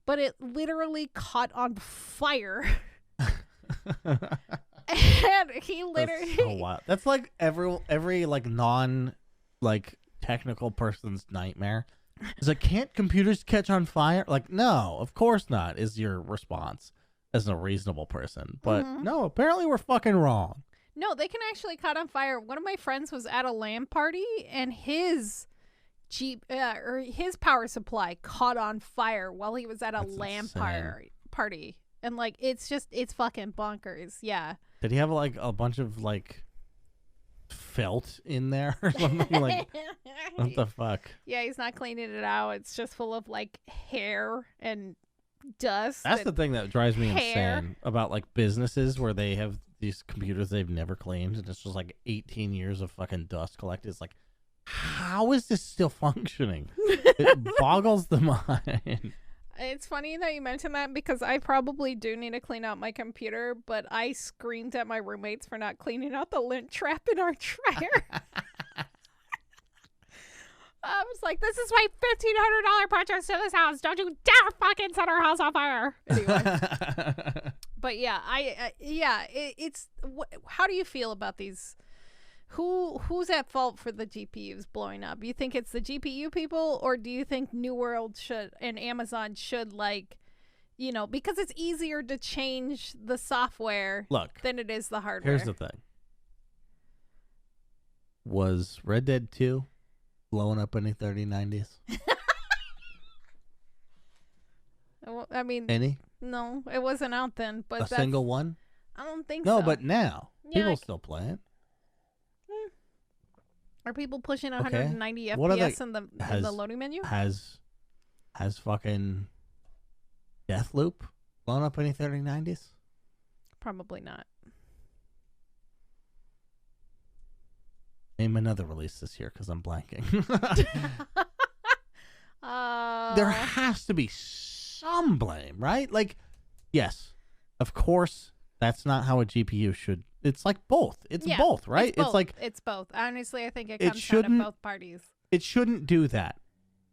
but it literally caught on fire. And he literally... That's so wild. That's like every like non like technical person's nightmare. Is like, can't computers catch on fire? Like, no, of course not, is your response as a reasonable person. But no, apparently we're fucking wrong. No, they can actually catch on fire. One of my friends was at a LAN party, and his his power supply caught on fire while he was at a LAN party. And like, it's fucking bonkers. Yeah. Did he have like a bunch of like felt in there or something? Like, what the fuck? Yeah, he's not cleaning it out. It's just full of like hair and dust. That's the thing that drives me insane about like businesses where they have these computers they've never cleaned, and it's just like 18 years of fucking dust collected. It's like, how is this still functioning? It boggles the mind. It's funny that you mentioned that, because I probably do need to clean out my computer, but I screamed at my roommates for not cleaning out the lint trap in our dryer. I was like, this is my $1,500 purchase to this house. Don't you dare fucking set our house on fire. Anyway. But yeah, it's how do you feel about these? Who's at fault for the GPUs blowing up? You think it's the GPU people, or do you think New World should and Amazon should, like, you know, because it's easier to change the software than it is the hardware? Here's the thing. Was Red Dead 2 blowing up any 3090s? I mean, any? No, it wasn't out then. But a single one? I don't think so. No, but now people still play it. Are people pushing 190 FPS in the loading menu? Has fucking Deathloop blown up any 3090s? Probably not. Name another release this year, because I'm blanking. There has to be some blame, right? Like, yes, of course, that's not how a GPU should. It's like both. It's both, right? It's both. Honestly, I think it comes down to both parties. It shouldn't do that.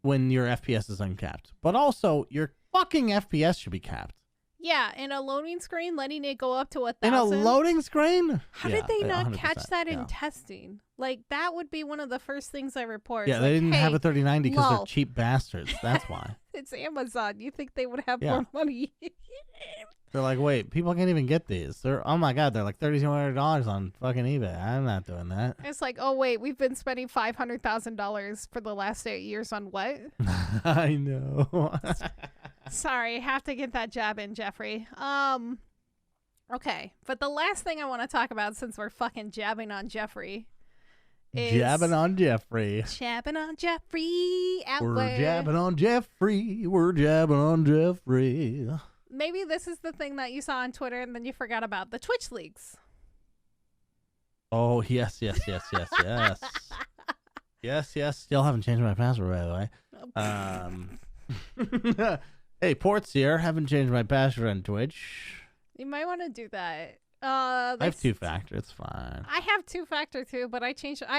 when your FPS is uncapped. But also, your fucking FPS should be capped. Yeah, in a loading screen, letting it go up to 1,000. In a loading screen? How did they not catch that in yeah. testing? Like, that would be one of the first things I report. Yeah, like, they didn't hey, have a 3090 because lol. they're cheap bastards. That's why. It's Amazon. You think they would have Yeah. more money? They're like, wait, people can't even get these. They're, oh my God, they're like $3,200 on fucking eBay. I'm not doing that. It's like, oh, wait, we've been spending $500,000 for the last 8 years on what? I know. Sorry, have to get that jab in, Jeffrey. Okay, but the last thing I want to talk about, since we're fucking jabbing on Jeffrey, is Jabbing on Jeffrey. jabbing on Jeffrey. We're jabbing on Jeffrey. We're jabbing on Jeffrey. Maybe this is the thing that you saw on Twitter and then you forgot about, the Twitch leaks. Oh, yes. Yes. Still haven't changed my password, by the way. Hey, Portz here. Haven't changed my password on Twitch. You might want to do that. I have 2-factor. It's fine. I have 2-factor too, but I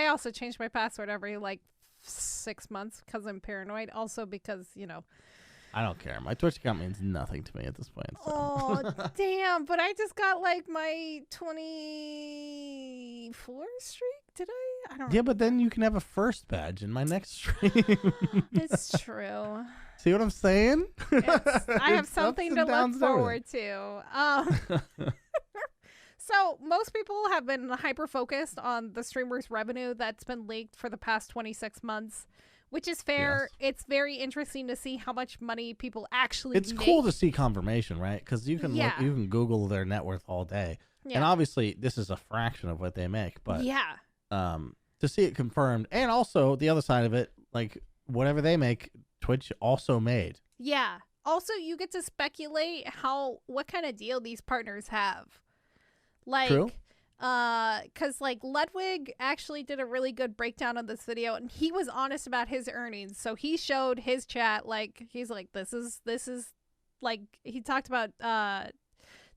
also change my password every like 6 months because I'm paranoid. Also because, I don't care. My Twitch account means nothing to me at this point. So. Oh, damn. But I just got like my 24 streak. Did I? I don't know. Yeah, but then you can have a first badge in my next stream. It's true. See what I'm saying? I have something to look forward to. So most people have been hyper-focused on the streamer's revenue that's been leaked for the past 26 months. Which is fair. Yes. It's very interesting to see how much money people actually It's make. cool to see confirmation, right? Because you can Yeah. you can Google their net worth all day, Yeah. and obviously this is a fraction of what they make. But Yeah. to see it confirmed, and also the other side of it, like whatever they make, Twitch also made. Yeah. Also, you get to speculate what kind of deal these partners have. Like, True. because like Ludwig actually did a really good breakdown of this video, and he was honest about his earnings. So he showed his chat, like he's like, this is like, he talked about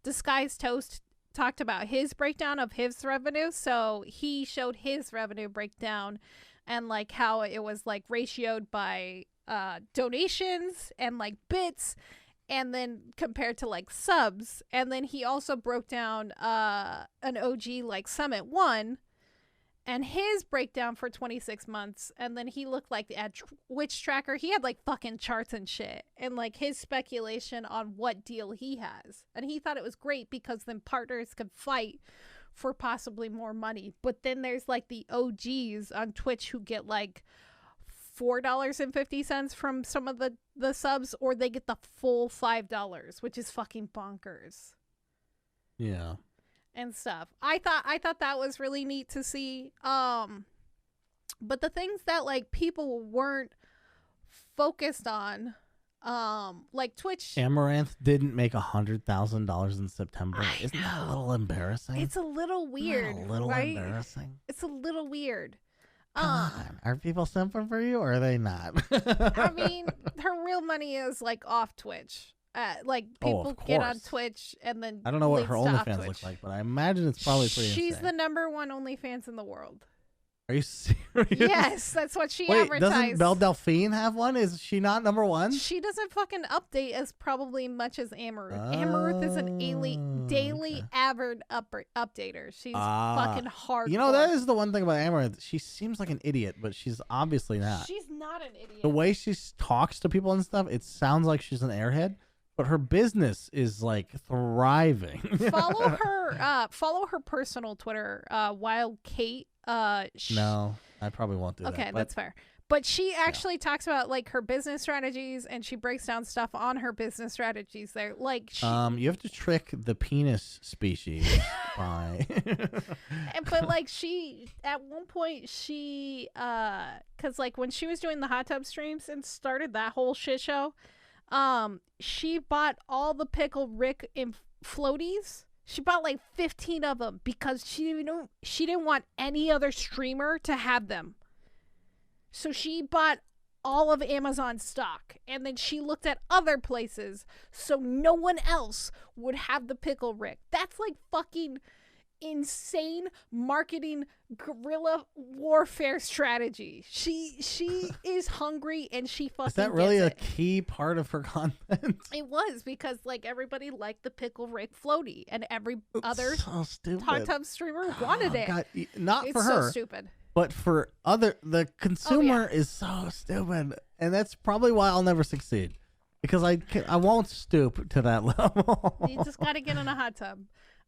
Disguised Toast talked about his breakdown of his revenue. So he showed his revenue breakdown and like how it was like ratioed by donations and like bits, and then compared to like subs. And then he also broke down an OG like Summit 1 and his breakdown for 26 months. And then he looked like at Twitch Tracker. He had like fucking charts and shit and like his speculation on what deal he has. And he thought it was great because then partners could fight for possibly more money. But then there's like the OGs on Twitch who get like $4.50 from some of the subs, or they get the full $5, which is fucking bonkers. Yeah. And stuff. I thought that was really neat to see. But the things that like people weren't focused on, like Twitch. Amaranth didn't make $100,000 in September. Isn't that a little embarrassing? It's a little weird. Isn't that a little right? embarrassing. It's a little weird. Come on. Are people simping for you, or are they not? I mean, her real money is like off Twitch. Like people get on Twitch and then I don't know what her leaves to off OnlyFans Twitch. look like, but I imagine it's probably pretty She's insane. the #1 OnlyFans in the world. Are you serious? Yes, that's what she Wait, advertised. doesn't Belle Delphine have one? Is she not #1? She doesn't fucking update as probably much as Amaruth. Amaruth is an daily avid updater. She's fucking hardcore. You know, that is the one thing about Amaranth. She seems like an idiot, but she's obviously not. She's not an idiot. The way she talks to people and stuff, it sounds like she's an airhead, but her business is like thriving. Follow her personal Twitter, Wild Kate. No, I probably won't do that. Okay, that's fair. But she actually talks about like her business strategies, and she breaks down stuff on her business strategies there. Like you have to trick the penis species by but like she at one point she cuz like when she was doing the hot tub streams and started that whole shit show, she bought all the Pickle Rick in floaties. She bought like 15 of them because she didn't want any other streamer to have them. So she bought all of Amazon stock, and then she looked at other places so no one else would have the Pickle Rick. That's like fucking insane marketing guerrilla warfare strategy. She is hungry and she fucking Is that really a gets it. key part of her content? It was because like everybody liked the Pickle Rick floaty and every other so stupid. Hot Tub streamer wanted it. God, not It's for so her, stupid. but for the consumer is so stupid, and that's probably why I'll never succeed, because I won't stoop to that level. You just got to get in a hot tub.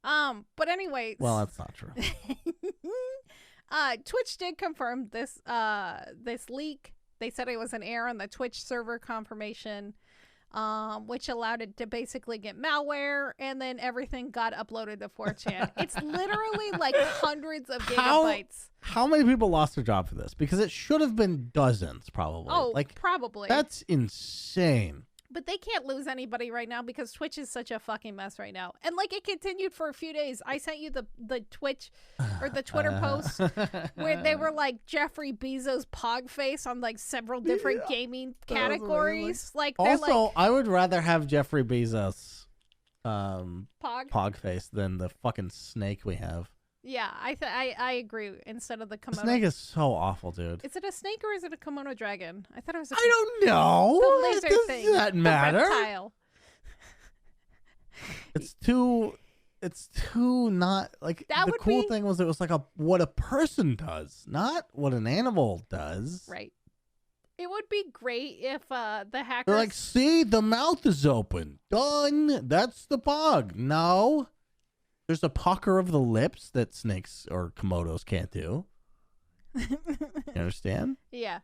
But anyway. Well, that's not true. Twitch did confirm this leak. They said it was an error on the Twitch server confirmation, which allowed it to basically get malware, and then everything got uploaded to 4chan. It's literally like hundreds of gigabytes. How many people lost their job for this? Because it should have been dozens, probably. Oh, like, probably. That's insane. But they can't lose anybody right now because Twitch is such a fucking mess right now. And like it continued for a few days. I sent you the Twitch or the Twitter post where they were like Jeffrey Bezos pog face on like several different gaming categories. Like they're also, like, I would rather have Jeffrey Bezos pog face than the fucking snake we have. Yeah, I agree. Instead of the The kimono. snake is so awful, dude. Is it a snake or is it a kimono dragon? I thought it was a I don't know. the lizard Does thing. that The matter? reptile. It's too not like That the would cool be- thing was it was like what a person does, not what an animal does. Right. It would be great if the hackers They're like, see, the mouth is open. Done. That's the pug. No. There's a pucker of the lips that snakes or komodos can't do. You understand? Yeah.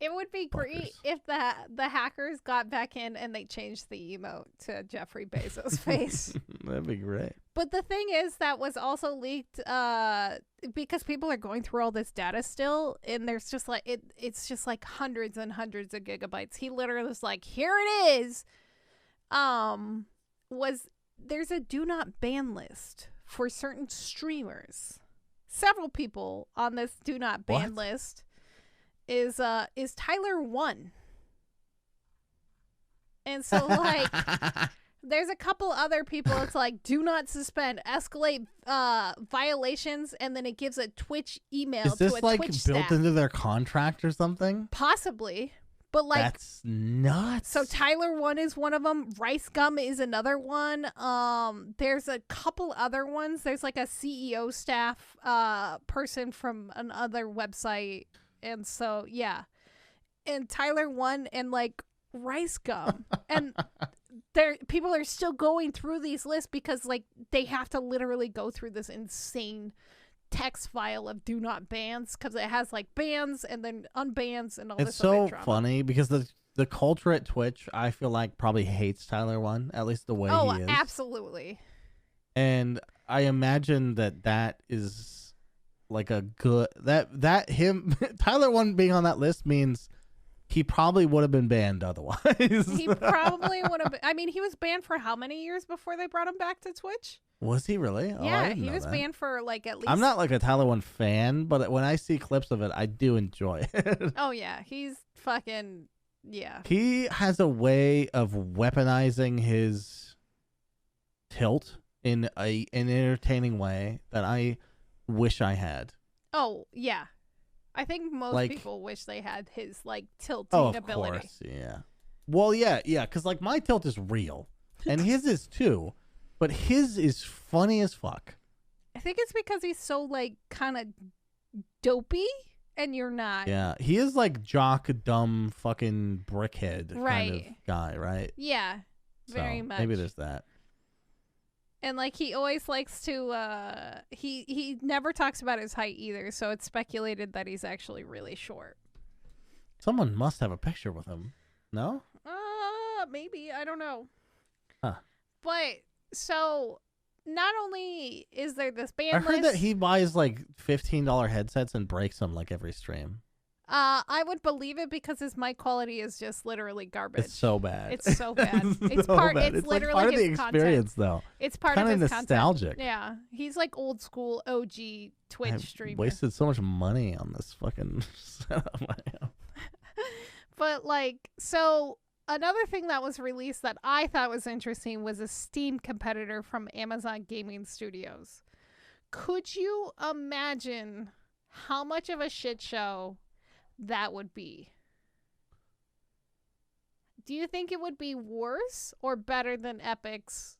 It would be great Fuckers. if the hackers got back in and they changed the emote to Jeffrey Bezos' face. That'd be great. But the thing is that was also leaked because people are going through all this data still, and there's just like it's just like hundreds and hundreds of gigabytes. He literally was like, here it is. There's a do not ban list for certain streamers. Several people on this do not ban list is Tyler 1. And so like there's a couple other people. It's like do not suspend, escalate violations, and then it gives a Twitch email Is this to a like Twitch built staff. into their contract or something? Possibly. But like That's nuts. so Tyler 1 is one of them. Rice Gum is another one. There's a couple other ones. There's like a CEO staff person from another website. And so, yeah. And Tyler 1 and like Rice Gum. And people are still going through these lists because like they have to literally go through this insane text file of do not bans because it has like bans and then unbans and all it's this so other drama. funny because the culture at Twitch, I feel like, probably hates Tyler 1, at least the way he is. Absolutely. And I imagine that is like a good that him Tyler 1 being on that list means he probably would have been banned otherwise. He probably would have been. I mean, he was banned for how many years before they brought him back to Twitch? Was he really? Oh, I Yeah, didn't he know was that. banned for like at least. I'm not like a Tyler 1 fan, but when I see clips of it, I do enjoy it. Oh yeah, he's fucking yeah. He has a way of weaponizing his tilt in an entertaining way that I wish I had. Oh yeah, I think most Like- people wish they had his like tilting Oh, of ability. course, yeah. Well, yeah, because like my tilt is real, and his is too, but his is funny as fuck. I think it's because he's so like kind of dopey, and you're not. Yeah, he is like jock, dumb, fucking brickhead kind of Right. guy, right? Yeah, very So, much. Maybe there's that. And like he always likes to he never talks about his height either, so it's speculated that he's actually really short. Someone must have a picture with him. No? Maybe, I don't know. Huh. But so not only is there this ban I heard list, that he buys like $15 headsets and breaks them like every stream. I would believe it because his mic quality is just literally garbage. It's so bad. It's so bad. It's so part. bad. It's like literally part of the his experience, content. though. It's part Kinda of his nostalgic. content. Yeah, he's like old school OG Twitch I streamer. wasted so much money on this fucking setup. But like, so another thing that was released that I thought was interesting was a Steam competitor from Amazon Gaming Studios. Could you imagine how much of a shit show that would be? Do you think it would be worse or better than Epic's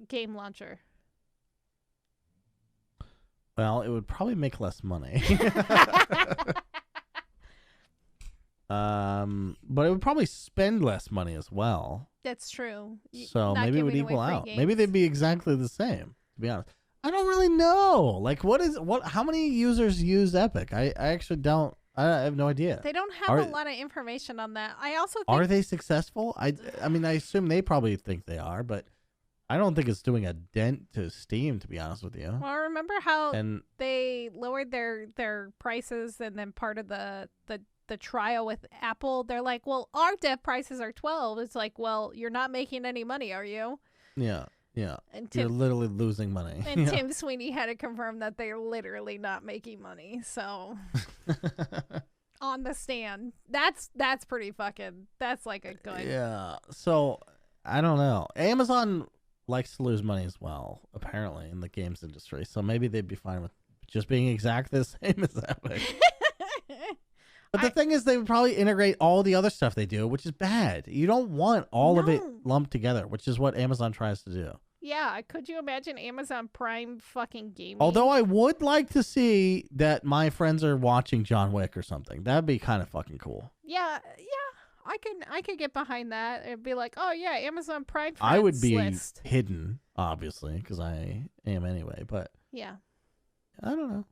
game launcher? Well, it would probably make less money. But it would probably spend less money as well. That's true. So Not maybe it would giving away equal free out. games. Maybe they'd be exactly the same, to be honest. I don't really know. Like, how many users use Epic? I actually don't. I have no idea. They don't have a lot of information on that. I also think... Are they successful? I mean, I assume they probably think they are, but I don't think it's doing a dent to Steam, to be honest with you. Well, remember how they lowered their prices, and then part of the trial with Apple, they're like, well, our dev prices are $12. It's like, well, you're not making any money, are you? Yeah. And you're literally losing money. And Tim Sweeney had to confirm that they're literally not making money. So on the stand, that's pretty fucking. That's like a good. Yeah. So I don't know. Amazon likes to lose money as well, apparently, in the games industry. So maybe they'd be fine with just being exactly the same as Epic. But the thing is, they would probably integrate all the other stuff they do, which is bad. You don't want all of it lumped together, which is what Amazon tries to do. Yeah, could you imagine Amazon Prime fucking gaming? Although I would like to see that my friends are watching John Wick or something. That'd be kind of fucking cool. Yeah, I could get behind that. It'd be like, oh yeah, Amazon Prime friends I would be list. hidden, obviously, because I am anyway. But yeah, I don't know.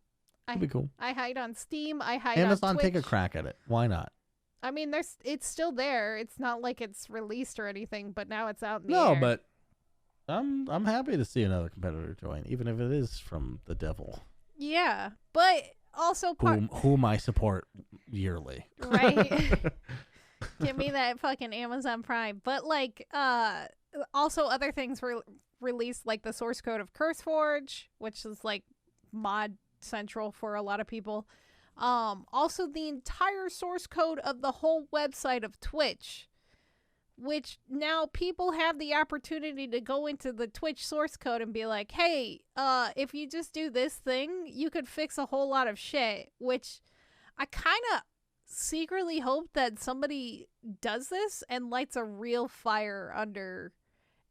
It'd be cool. I hide on Steam. I hide Amazon, on Twitch. take a crack at it. Why not? I mean, it's still there. It's not like it's released or anything, but now it's out in the air. No, but I'm happy to see another competitor join, even if it is from the devil. Yeah, but also whom I support yearly. Right. Give me that fucking Amazon Prime. But like, also other things were released, like the source code of CurseForge, which is like mod central for a lot of people. Also the entire source code of the whole website of Twitch, which now people have the opportunity to go into the Twitch source code and be like, hey, if you just do this thing, you could fix a whole lot of shit, which I kind of secretly hope that somebody does this and lights a real fire under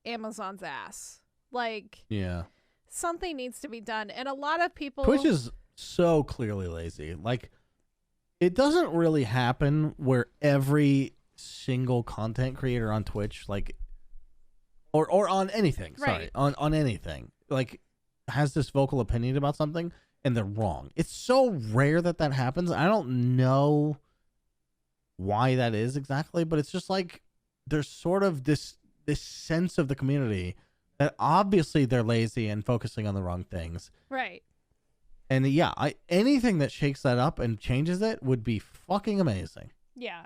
Amazon's ass. Like, yeah, something needs to be done. And a lot of people... Twitch is so clearly lazy. Like, it doesn't really happen where every single content creator on Twitch, like, or on anything, right. on anything, like, has this vocal opinion about something and they're wrong. It's so rare that happens. I don't know why that is exactly, but it's just like there's sort of this sense of the community that obviously they're lazy and focusing on the wrong things. Right. And yeah, anything that shakes that up and changes it would be fucking amazing. Yeah.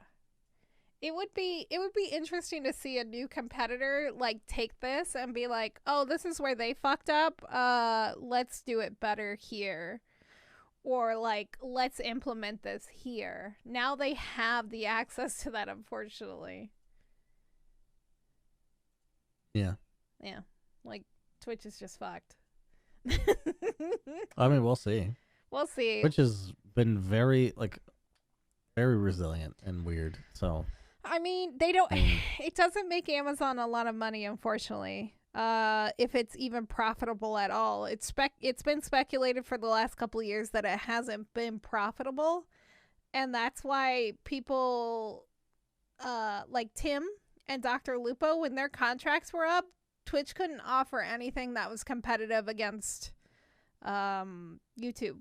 It would be interesting to see a new competitor like take this and be like, "Oh, this is where they fucked up. Let's do it better here." Or like, "Let's implement this here." Now they have the access to that, unfortunately. Yeah. Yeah. Like, Twitch is just fucked. I mean, we'll see. We'll see. Twitch has been very resilient and weird. So, I mean, it doesn't make Amazon a lot of money, unfortunately. If it's even profitable at all. It's been speculated for the last couple of years that it hasn't been profitable. And that's why people like Tim and Dr. Lupo, when their contracts were up, Twitch couldn't offer anything that was competitive against YouTube.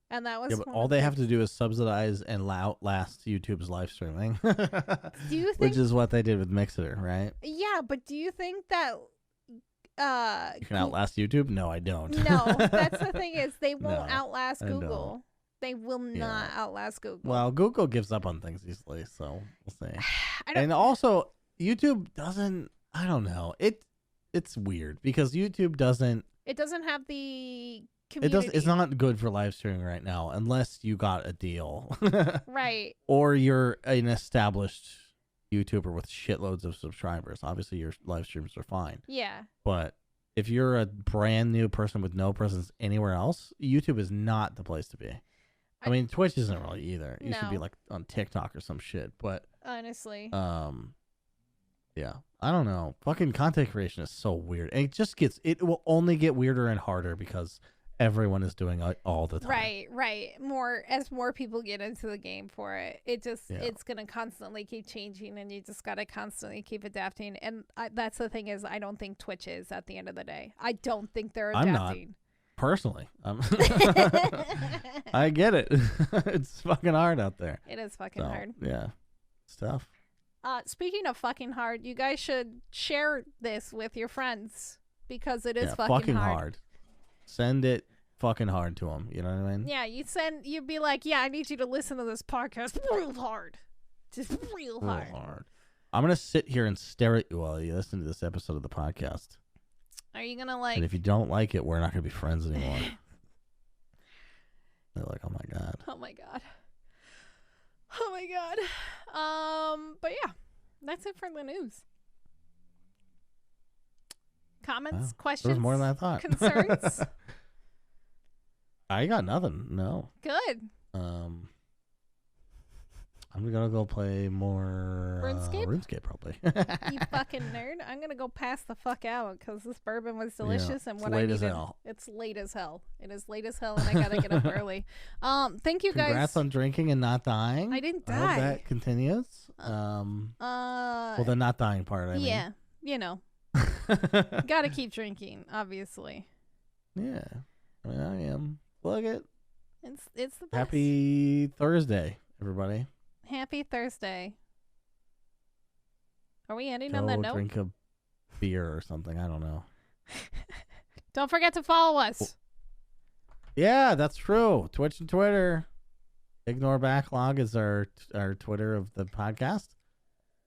And that was but all they have to do is subsidize and outlast YouTube's live streaming. Do you think, which is what they did with Mixer, right? Yeah, but do you think that you can outlast YouTube? No, I don't. No, that's the thing is they won't No, outlast Google. They will not outlast Google. Well, Google gives up on things easily, so we'll see. And also, YouTube doesn't. I don't know. It's weird because YouTube doesn't. It doesn't have the community. It's not good for live streaming right now unless you got a deal. Right. Or you're an established YouTuber with shitloads of subscribers. Obviously, your live streams are fine. Yeah. But if you're a brand new person with no presence anywhere else, YouTube is not the place to be. I mean, Twitch isn't really either. You should be like on TikTok or some shit. But honestly, yeah, I don't know. Fucking content creation is so weird, and it will only get weirder and harder because everyone is doing it all the time. Right. As more people get into the game for it, it's gonna constantly keep changing, and you just gotta constantly keep adapting. And that's the thing is, I don't think Twitch is at the end of the day. I don't think they're adapting. I'm not personally. I get it. It's fucking hard out there. It is fucking hard. Yeah, it's tough. Speaking of fucking hard, you guys should share this with your friends because it is fucking hard. Send it fucking hard to them. You know what I mean? Yeah, you'd be like, yeah, I need you to listen to this podcast real hard. Just real hard. I'm going to sit here and stare at you while you listen to this episode of the podcast. Are you going to like... And if you don't like it, we're not going to be friends anymore. They're like, oh my God. Oh my God. Oh my God. But yeah, that's it for the news. Comments, questions, there's more than I thought. Concerns? I got nothing. No. Good. I'm gonna go play more RuneScape probably. You fucking nerd. I'm gonna go pass the fuck out because this bourbon was delicious and what I needed. As hell. It's late as hell. It is late as hell, and I gotta get up early. Thank you guys. Congrats on drinking and not dying. I didn't die. I hope that continues. Well, the not dying part. I mean. You know. Gotta keep drinking, obviously. Yeah, I mean, I am. Plug it. It's the best. Happy Thursday, everybody. Happy Thursday. Are we ending on that note? Drink a beer or something. I don't know. Don't forget to follow us. Yeah, that's true. Twitch and Twitter. Ignore Backlog is our Twitter of the podcast.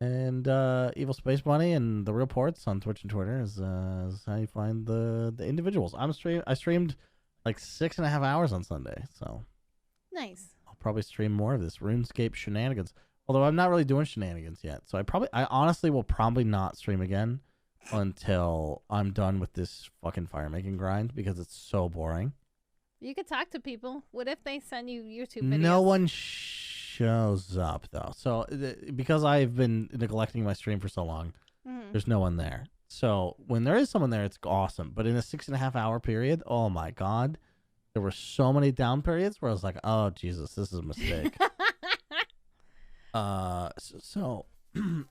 And EvilSpaceBunny and TheRealPortz on Twitch and Twitter is how you find the individuals. I streamed like 6.5 hours on Sunday, so nice. I'll probably stream more of this RuneScape shenanigans. Although I'm not really doing shenanigans yet, so I honestly will probably not stream again until I'm done with this fucking fire making grind because it's so boring. You could talk to people. What if they send you YouTube videos? No one shows up though, so because I've been neglecting my stream for so long, there's no one there. So when there is someone there, it's awesome. But in a 6.5 hour period, oh my God, there were so many down periods where I was like, oh Jesus, this is a mistake. So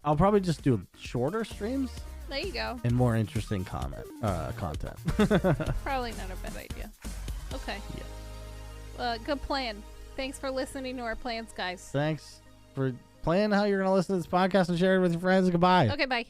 I'll probably just do shorter streams. There you go. And more interesting content. Probably not a bad idea. Okay. Yeah. Good plan. Thanks for listening to our plans, guys. Thanks for playing how you're going to listen to this podcast and share it with your friends. Goodbye. Okay, bye.